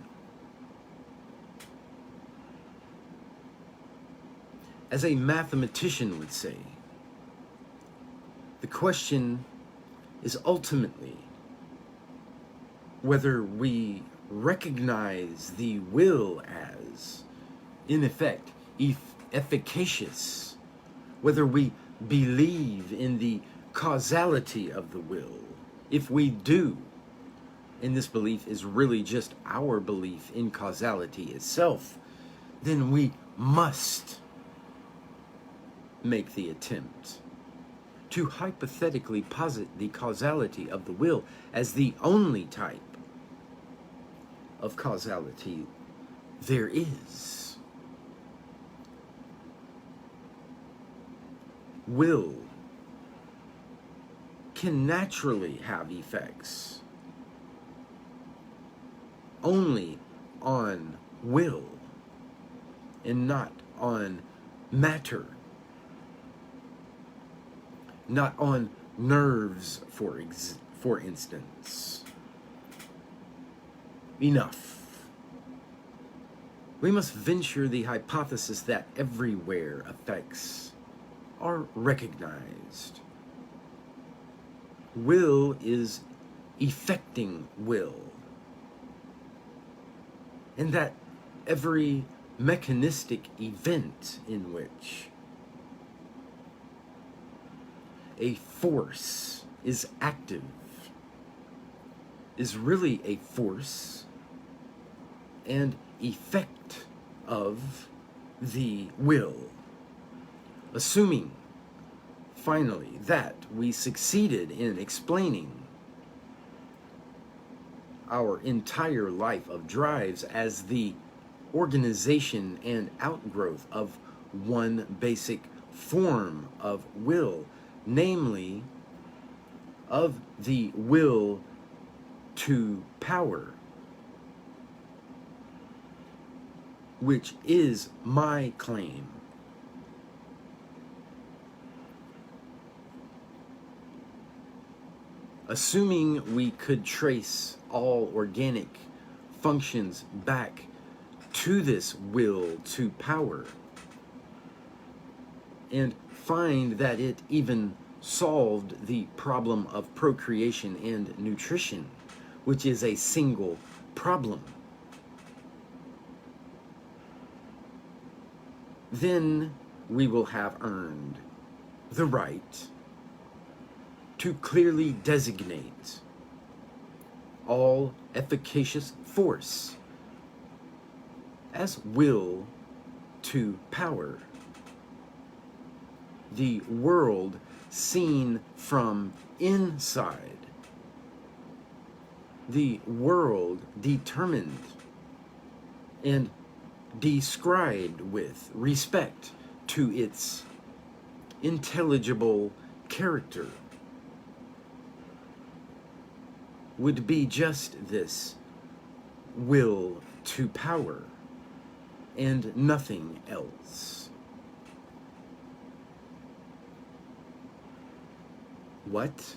as a mathematician would say. The question is ultimately whether we recognize the will as, in effect, efficacious, whether we believe in the causality of the will. If we do, and this belief is really just our belief in causality itself, then we must make the attempt to hypothetically posit the causality of the will as the only type of causality there is. Will can naturally have effects only on will and not on matter, not on nerves, for instance. Enough. We must venture the hypothesis that everywhere effects are recognized. Will is effecting will. And that every mechanistic event in which a force is active is really a force and effect of the will. Assuming, finally, that we succeeded in explaining our entire life of drives as the organization and outgrowth of one basic form of will, namely, of the will to power, which is my claim. Assuming we could trace all organic functions back to this will to power and find that it even solved the problem of procreation and nutrition, which is a single problem, then we will have earned the right to clearly designate all efficacious force as will to power. The world seen from inside. The world determined and described with respect to its intelligible character would be just this will to power and nothing else. What?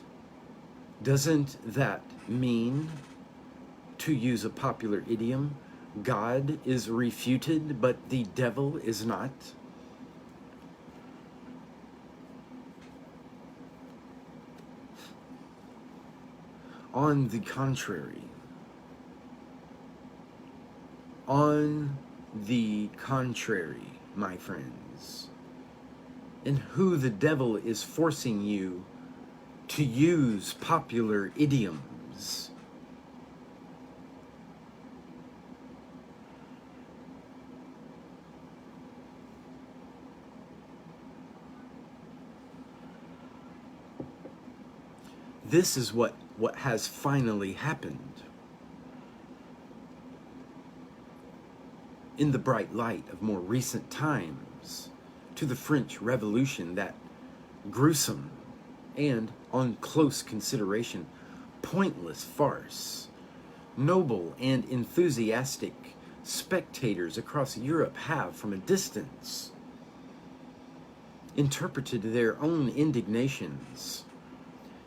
Doesn't that mean, to use a popular idiom, God is refuted, but the devil is not? On the contrary, my friends, and who the devil is forcing you to use popular idioms. This is what has finally happened. In the bright light of more recent times, to the French Revolution, that gruesome and, on close consideration, pointless farce, noble and enthusiastic spectators across Europe have, from a distance, interpreted their own indignations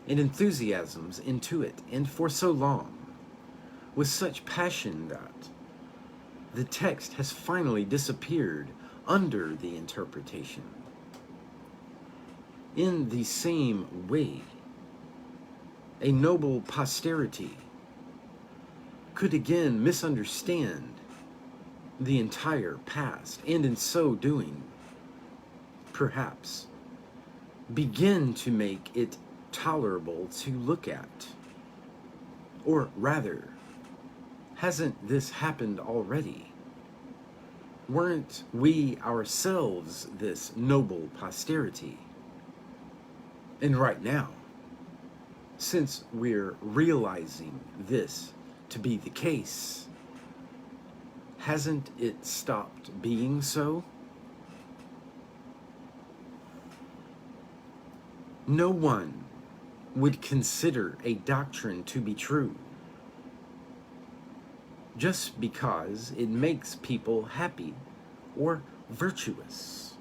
and enthusiasms into it, and for so long, with such passion that the text has finally disappeared under the interpretation. In the same way, a noble posterity could again misunderstand the entire past, and in so doing, perhaps, begin to make it tolerable to look at. Or rather, hasn't this happened already? Weren't we ourselves this noble posterity? And right now, since we're realizing this to be the case, hasn't it stopped being so? No one would consider a doctrine to be true just because it makes people happy or virtuous,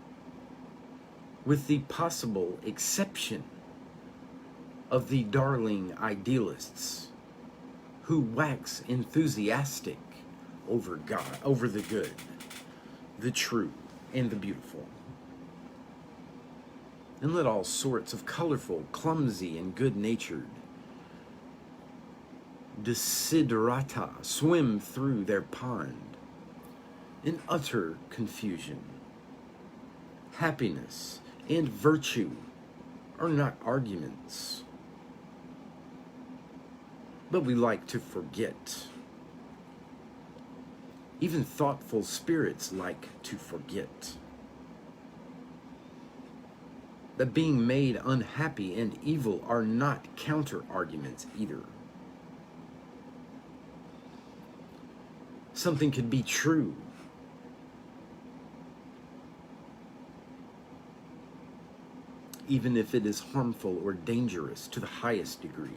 with the possible exception of the darling idealists who wax enthusiastic over God, over the good, the true, and the beautiful. And let all sorts of colorful, clumsy, and good-natured desiderata swim through their pond in utter confusion. Happiness and virtue are not arguments, but we like to forget. Even thoughtful spirits like to forget that being made unhappy and evil are not counter-arguments either. Something could be true even if it is harmful or dangerous to the highest degree.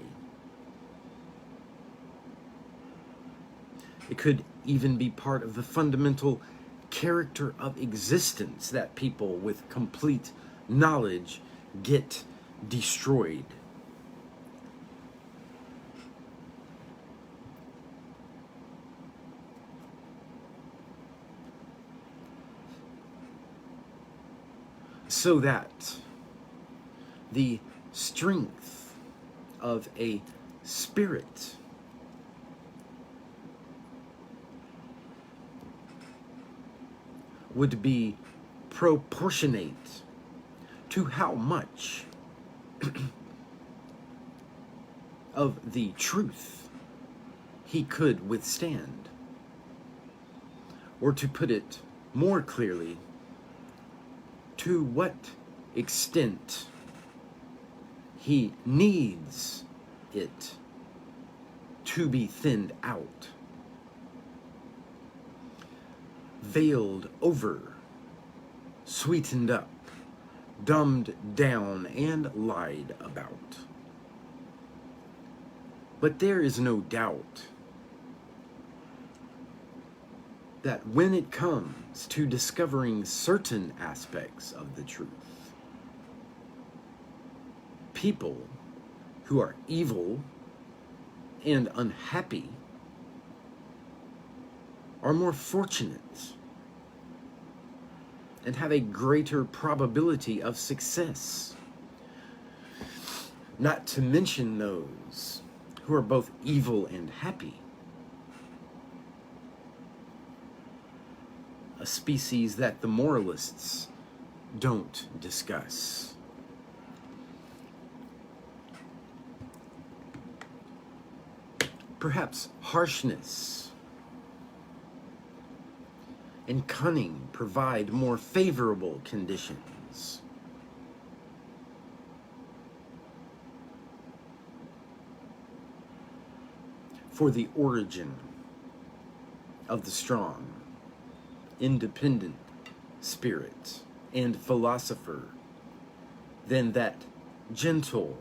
It could even be part of the fundamental character of existence that people with complete knowledge get destroyed. So that the strength of a spirit would be proportionate to how much of the truth he could withstand, Or to put it more clearly, to what extent he needs it to be thinned out, veiled over, sweetened up, dumbed down, and lied about. But there is no doubt that when it comes to discovering certain aspects of the truth, people who are evil and unhappy are more fortunate and have a greater probability of success. Not to mention those who are both evil and happy, a species that the moralists don't discuss. Perhaps harshness and cunning provide more favorable conditions. For the origin of the strong, independent spirit and philosopher than that gentle,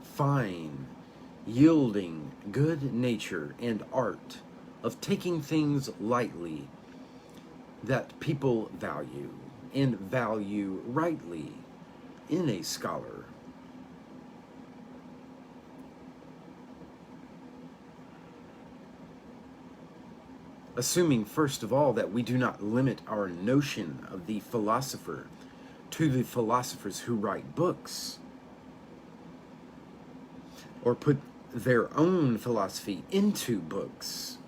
fine, yielding good nature and art of taking things lightly that people value, and value rightly in a scholar. Assuming, first of all, that we do not limit our notion of the philosopher to the philosophers who write books or put their own philosophy into books.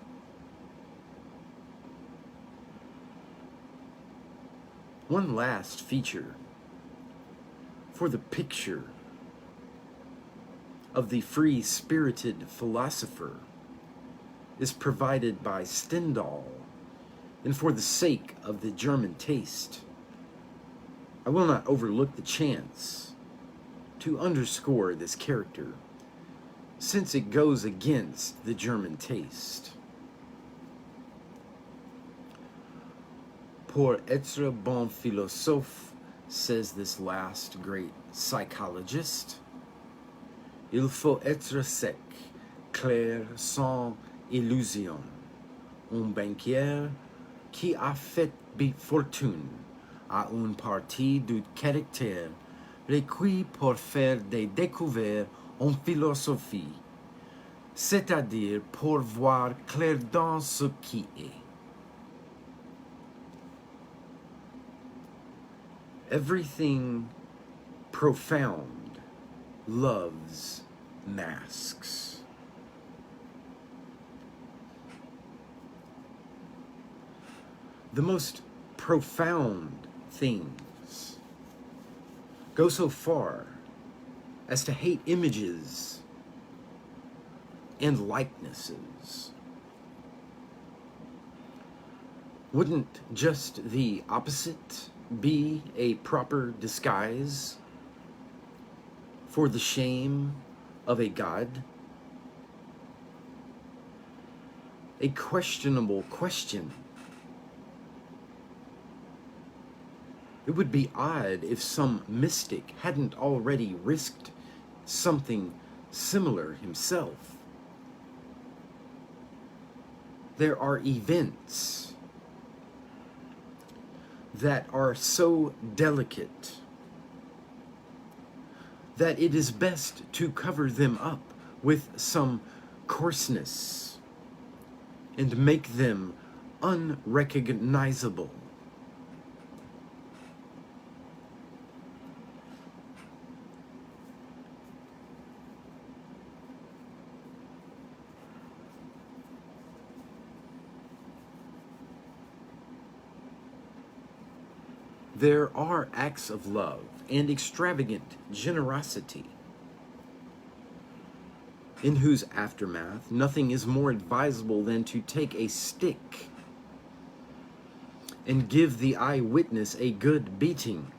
One last feature for the picture of the free-spirited philosopher is provided by Stendhal, and for the sake of the German taste, I will not overlook the chance to underscore this character, since it goes against the German taste. Pour être bon philosophe, says this last great psychologist, il faut être sec, clair, sans illusion. Un banquier qui a fait fortune a une partie du caractère requis pour faire des découvertes en philosophie, c'est-à-dire pour voir clair dans ce qui est. Everything profound loves masks. The most profound things go so far as to hate images and likenesses. Wouldn't just the opposite be a proper disguise for the shame of a god? A questionable question. It would be odd if some mystic hadn't already risked something similar himself. There are events that are so delicate that it is best to cover them up with some coarseness and make them unrecognizable. There are acts of love and extravagant generosity in whose aftermath nothing is more advisable than to take a stick and give the eyewitness a good beating.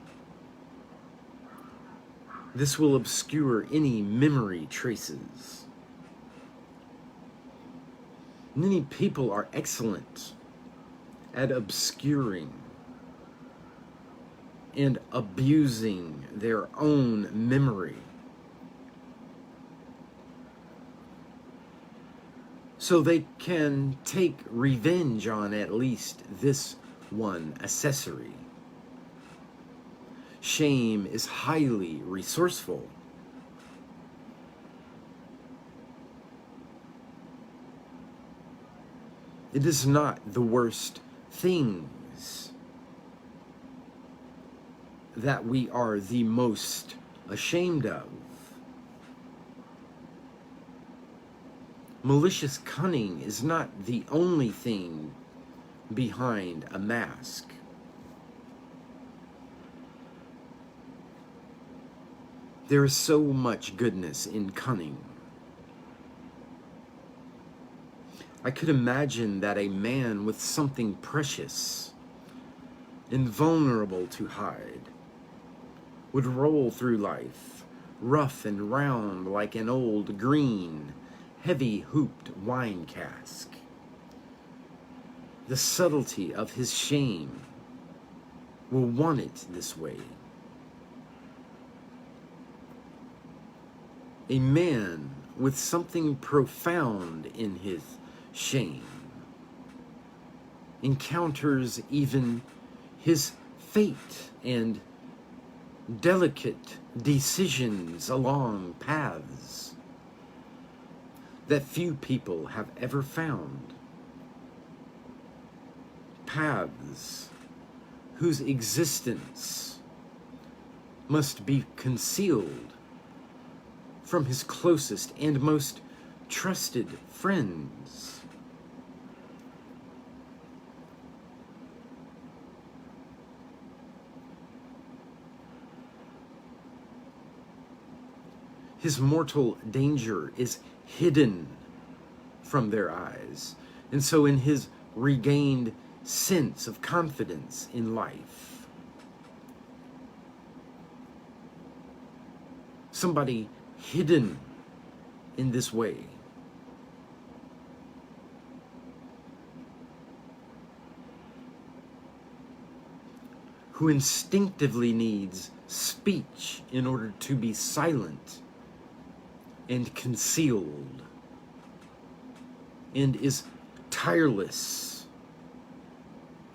This will obscure any memory traces. Many people are excellent at obscuring and abusing their own memory. So they can take revenge on at least this one accessory. Shame is highly resourceful. It is not the worst things that we are the most ashamed of. Malicious cunning is not the only thing behind a mask. There is so much goodness in cunning. I could imagine that a man with something precious, invulnerable to hide, would roll through life, rough and round like an old green, heavy-hooped wine cask. The subtlety of his shame will want it this way. A man with something profound in his shame encounters even his fate and delicate decisions along paths that few people have ever found. Paths whose existence must be concealed from his closest and most trusted friends. His mortal danger is hidden from their eyes, and so in his regained sense of confidence in life, somebody hidden in this way who instinctively needs speech in order to be silent and concealed, and is tireless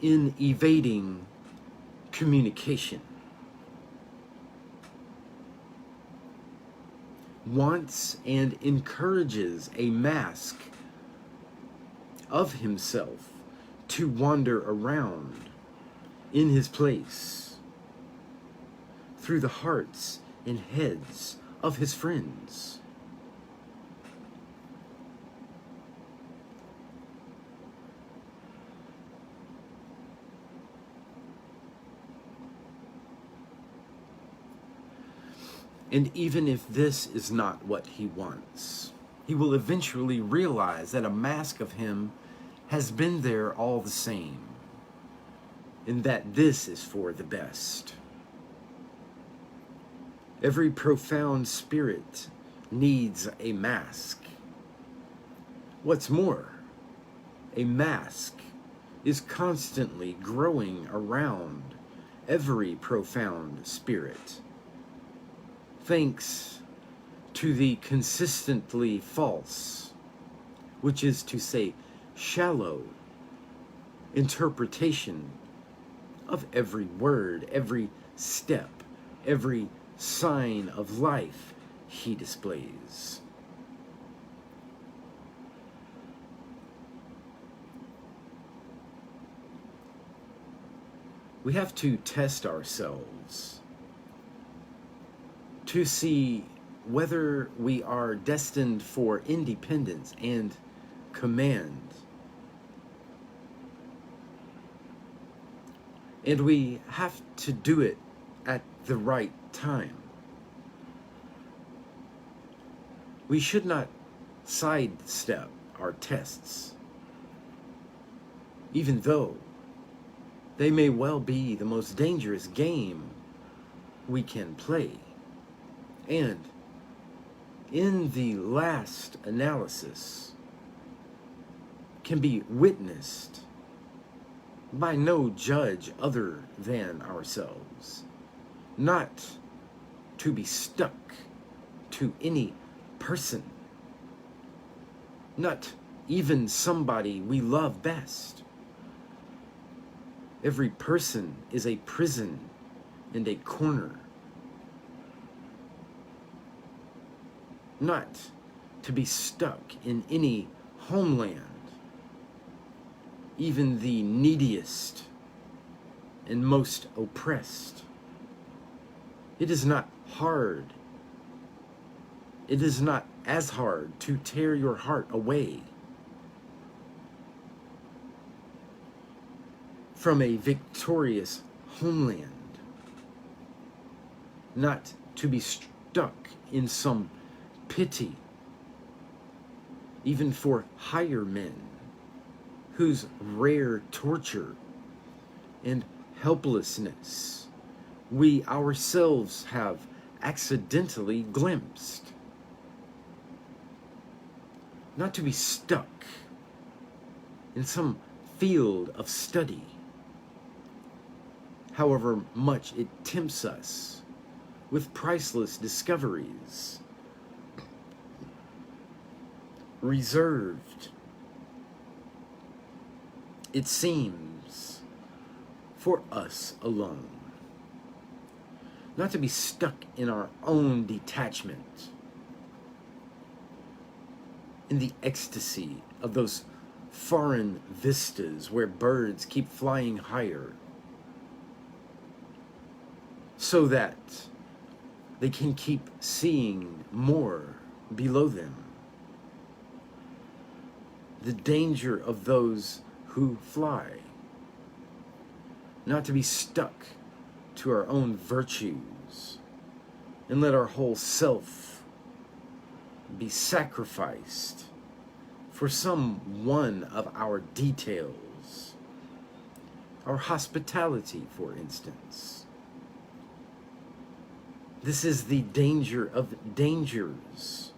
in evading communication, wants and encourages a mask of himself to wander around in his place through the hearts and heads of his friends. And even if this is not what he wants, he will eventually realize that a mask of him has been there all the same, and that this is for the best. Every profound spirit needs a mask. What's more, a mask is constantly growing around every profound spirit, thanks to the consistently false, which is to say, shallow interpretation of every word, every step, every sign of life he displays. We have to test ourselves to see whether we are destined for independence and command. And we have to do it at the right time. We should not sidestep our tests, even though They may well be the most dangerous game we can play. And in the last analysis, can be witnessed by no judge other than ourselves, not to be stuck to any person, not even somebody we love best. Every person is a prison and a corner, not to be stuck in any homeland, even the neediest and most oppressed. It is not hard. It is not as hard to tear your heart away from a victorious homeland, not to be stuck in some pity, even for higher men, whose rare torture and helplessness we ourselves have accidentally glimpsed. Not to be stuck in some field of study, however much it tempts us with priceless discoveries, reserved, it seems, for us alone. Not to be stuck in our own detachment, in the ecstasy of those foreign vistas where birds keep flying higher, so that they can keep seeing more below them. The danger of those who fly, not to be stuck to our own virtues and let our whole self be sacrificed for some one of our details, our hospitality, for instance. This is the danger of dangers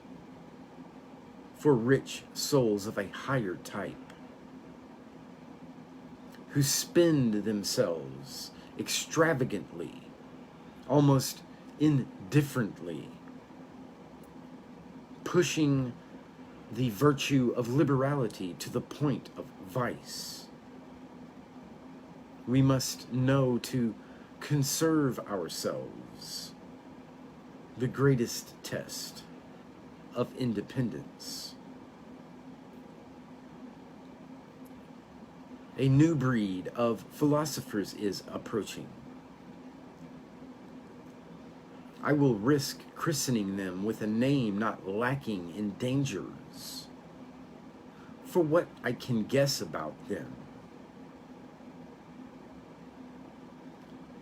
for rich souls of a higher type, who spend themselves extravagantly, almost indifferently, pushing the virtue of liberality to the point of vice. We must know to conserve ourselves, the greatest test of independence. A new breed of philosophers is approaching. I will risk christening them with a name not lacking in dangers, for what I can guess about them,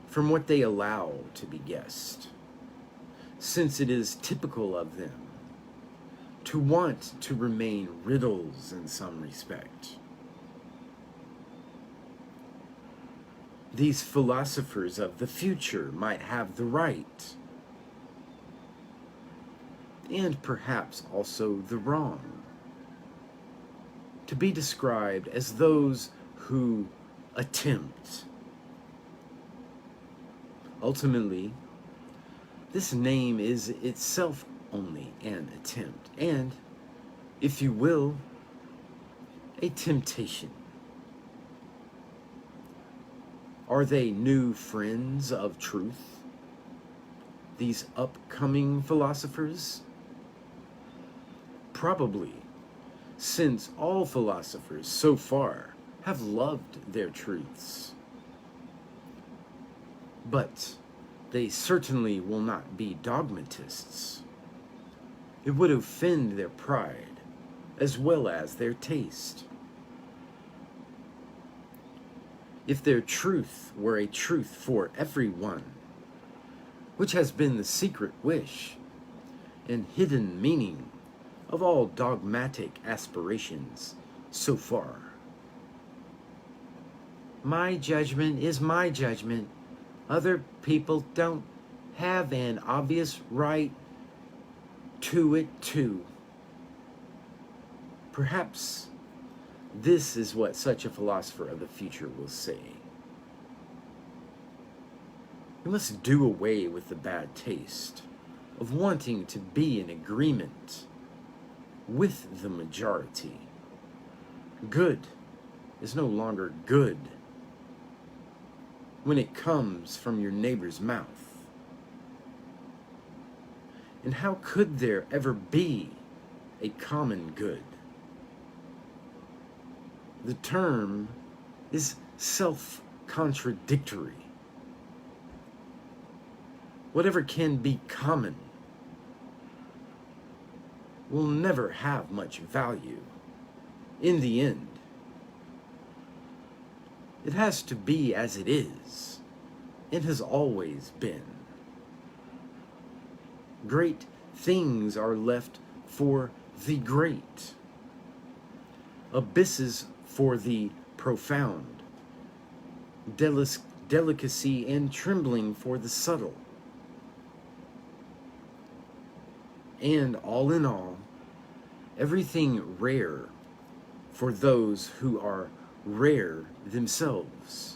from what they allow to be guessed, since it is typical of them to want to remain riddles in some respect. These philosophers of the future might have the right, and perhaps also the wrong, to be described as those who attempt. Ultimately, this name is itself only an attempt, and, if you will, a temptation. Are they new friends of truth, these upcoming philosophers? Probably, since all philosophers so far have loved their truths. But they certainly will not be dogmatists. It would offend their pride as well as their taste. If their truth were a truth for everyone, which has been the secret wish and hidden meaning of all dogmatic aspirations so far. My judgment is my judgment. Other people don't have an obvious right to it too. Perhaps this is what such a philosopher of the future will say. We must do away with the bad taste of wanting to be in agreement with the majority. Good is no longer good when it comes from your neighbor's mouth. And how could there ever be a common good? The term is self-contradictory. Whatever can be common will never have much value in the end. It has to be as it is. It has always been. Great things are left for the great. Abysses for the profound. Delicacy and trembling for the subtle. And all in all, everything rare for those who are rare themselves.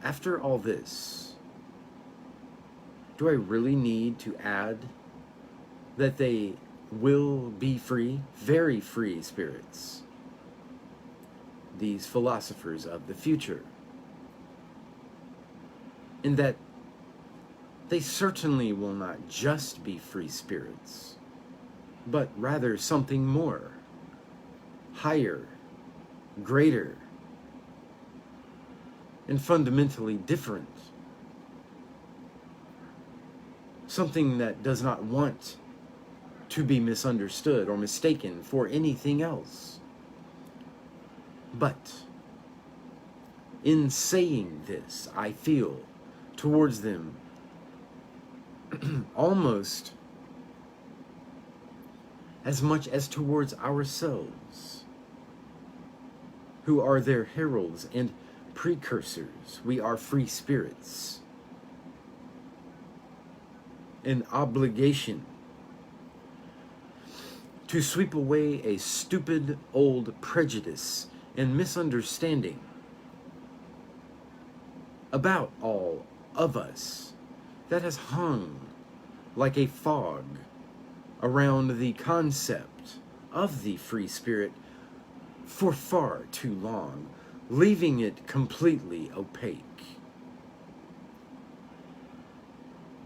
After all this, do I really need to add that they will be free, very free spirits, these philosophers of the future, and that they certainly will not just be free spirits, but rather something more, higher, greater, and fundamentally different. Something that does not want to be misunderstood or mistaken for anything else. But in saying this, I feel towards them almost as much as towards ourselves, who are their heralds and precursors. We are free spirits. An obligation to sweep away a stupid old prejudice and misunderstanding about all of us that has hung like a fog around the concept of the free spirit for far too long, leaving it completely opaque.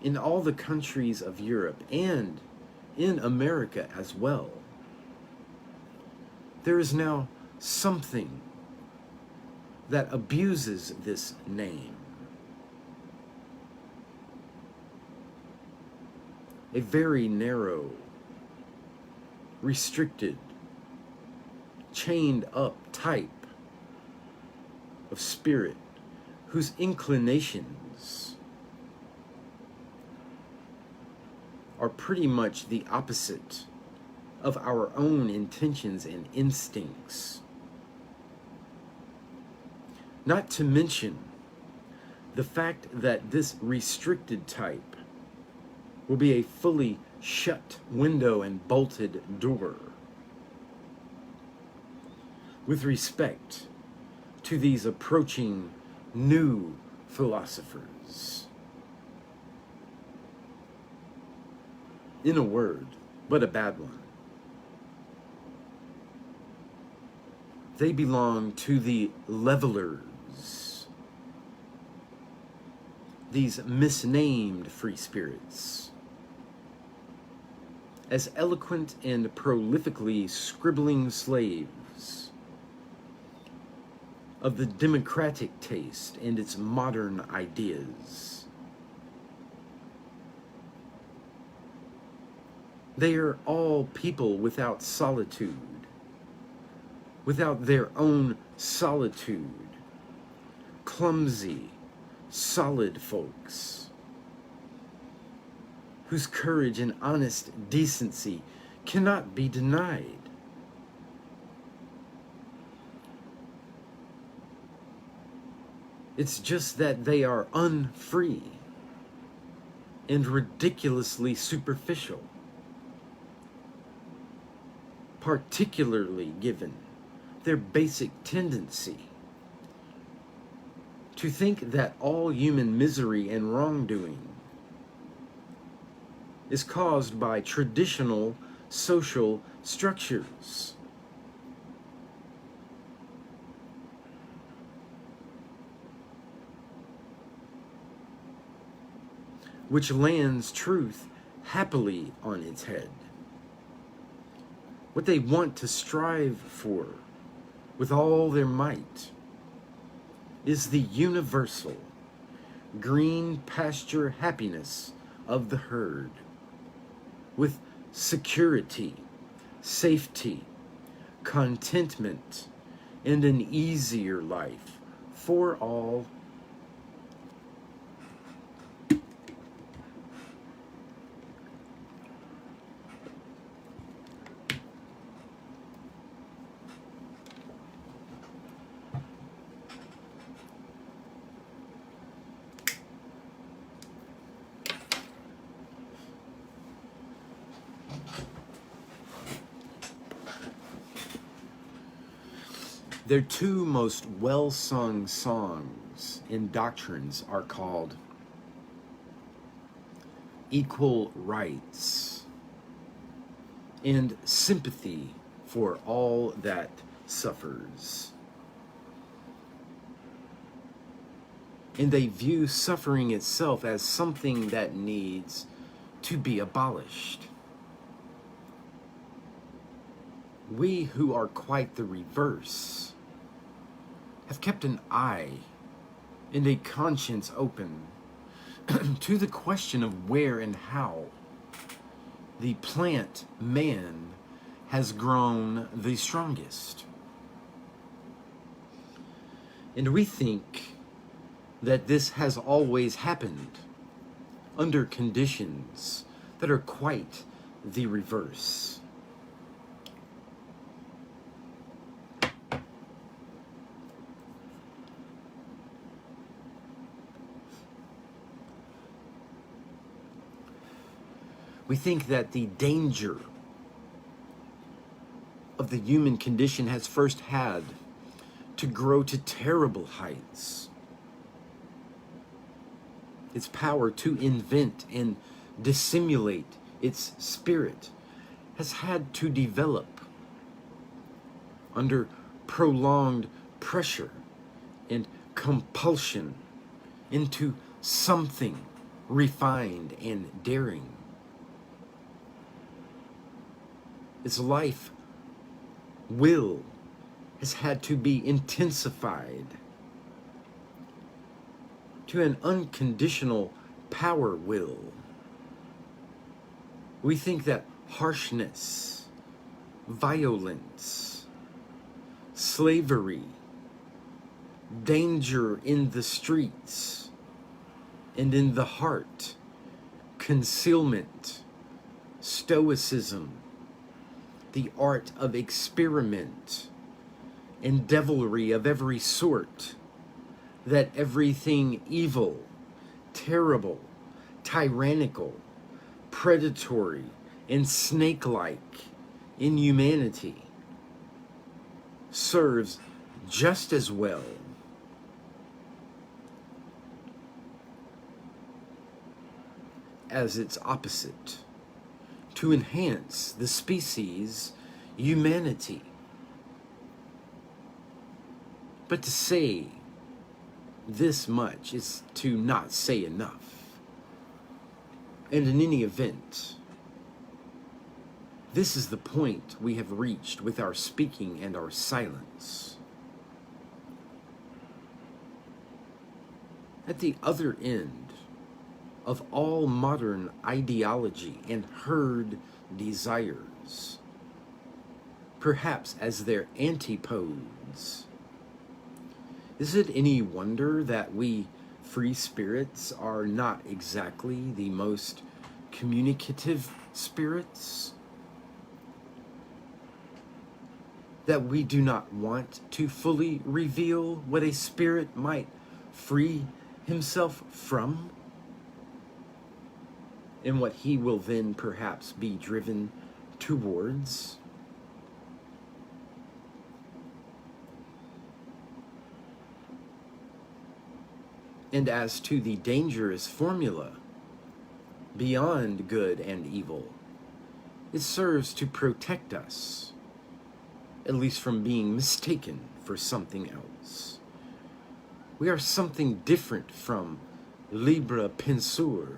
In all the countries of Europe and in America as well, there is now something that abuses this name. A very narrow, restricted, chained up type of spirit whose inclinations are pretty much the opposite of our own intentions and instincts. Not to mention the fact that this restricted type will be a fully shut window and bolted door with respect to these approaching new philosophers. In a word, but a bad one. They belong to the levelers, these misnamed free spirits, as eloquent and prolifically scribbling slaves of the democratic taste and its modern ideas. They are all people without solitude, without their own solitude, clumsy, solid folks, whose courage and honest decency cannot be denied. It's just that they are unfree and ridiculously superficial, particularly given their basic tendency to think that all human misery and wrongdoing is caused by traditional social structures. Which lands truth happily on its head. What they want to strive for with all their might is the universal green pasture happiness of the herd, with security, safety, contentment, and an easier life for all. Their two most well-sung songs and doctrines are called Equal Rights and Sympathy for All That Suffers. And they view suffering itself as something that needs to be abolished. We who are quite the reverse have kept an eye and a conscience open to the question of where and how the plant man has grown the strongest. And we think that this has always happened under conditions that are quite the reverse. We think that the danger of the human condition has first had to grow to terrible heights. Its power to invent and dissimulate its spirit has had to develop under prolonged pressure and compulsion into something refined and daring. Its life will has had to be intensified to an unconditional power will. We think that harshness, violence, slavery, danger in the streets and in the heart, concealment, stoicism, the art of experiment, and devilry of every sort, that everything evil, terrible, tyrannical, predatory, and snake-like in humanity serves just as well as its opposite to enhance the species' humanity. But to say this much is to not say enough. And in any event, this is the point we have reached with our speaking and our silence. At the other end of all modern ideology and herd desires, perhaps as their antipodes, is it any wonder that we free spirits are not exactly the most communicative spirits? That we do not want to fully reveal what a spirit might free himself from, and what he will then perhaps be driven towards. And as to the dangerous formula, beyond good and evil, it serves to protect us, at least from being mistaken for something else. We are something different from libera pensur,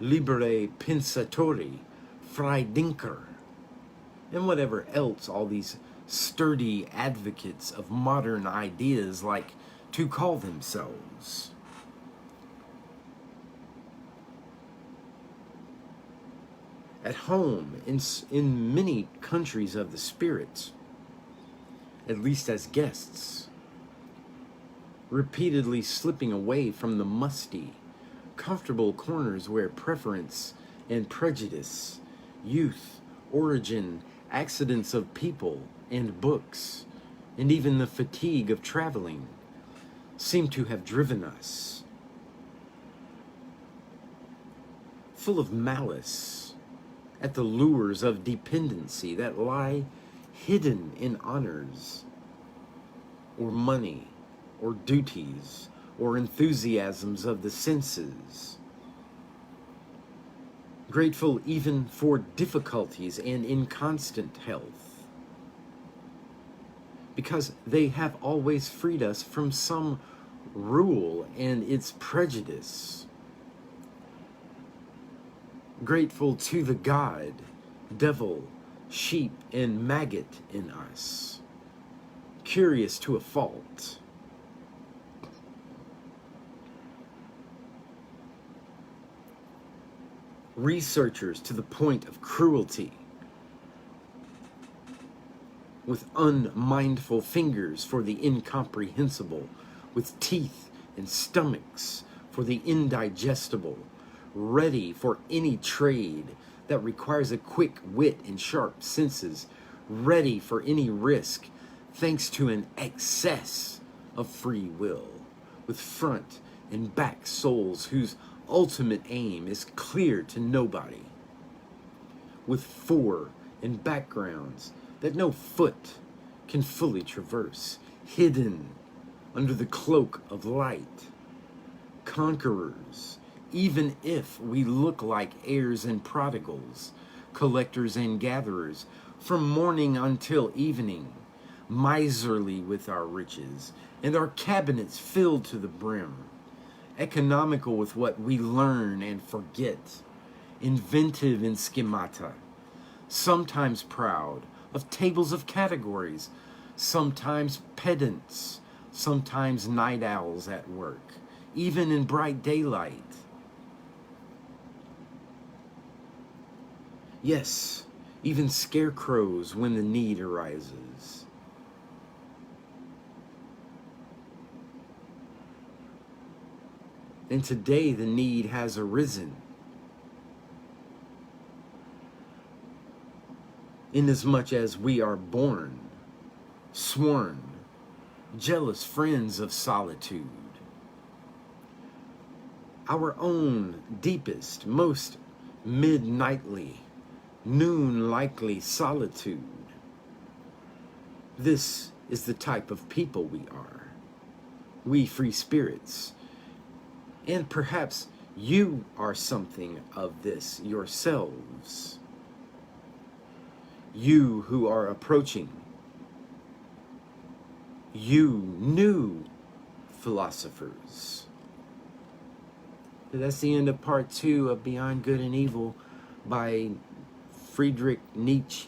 libere pensatori, Friedinker, and whatever else all these sturdy advocates of modern ideas like to call themselves. At home, in many countries of the spirit, at least as guests, repeatedly slipping away from the musty, comfortable corners where preference and prejudice, youth, origin, accidents of people and books, and even the fatigue of traveling seem to have driven us. Full of malice at the lures of dependency that lie hidden in honors, or money, or duties, or enthusiasms of the senses. Grateful even for difficulties and inconstant health, because they have always freed us from some rule and its prejudice. Grateful to the God, devil, sheep, and maggot in us, curious to a fault. Researchers to the point of cruelty, with unmindful fingers for the incomprehensible, with teeth and stomachs for the indigestible, ready for any trade that requires a quick wit and sharp senses, ready for any risk thanks to an excess of free will, with front and back souls whose ultimate aim is clear to nobody, with fore and backgrounds that no foot can fully traverse, hidden under the cloak of light, conquerors, even if we look like heirs and prodigals, collectors and gatherers, from morning until evening, miserly with our riches, and our cabinets filled to the brim, economical with what we learn and forget, inventive in schemata, sometimes proud of tables of categories, sometimes pedants, sometimes night owls at work, even in bright daylight. Yes, even scarecrows when the need arises. And today the need has arisen, inasmuch as we are born, sworn, jealous friends of solitude. Our own deepest, most midnightly, noon-likely solitude. This is the type of people we are, we free spirits. And perhaps you are something of this yourselves. You who are approaching, you new philosophers. That's the end of part 2 of Beyond Good and Evil by Friedrich Nietzsche.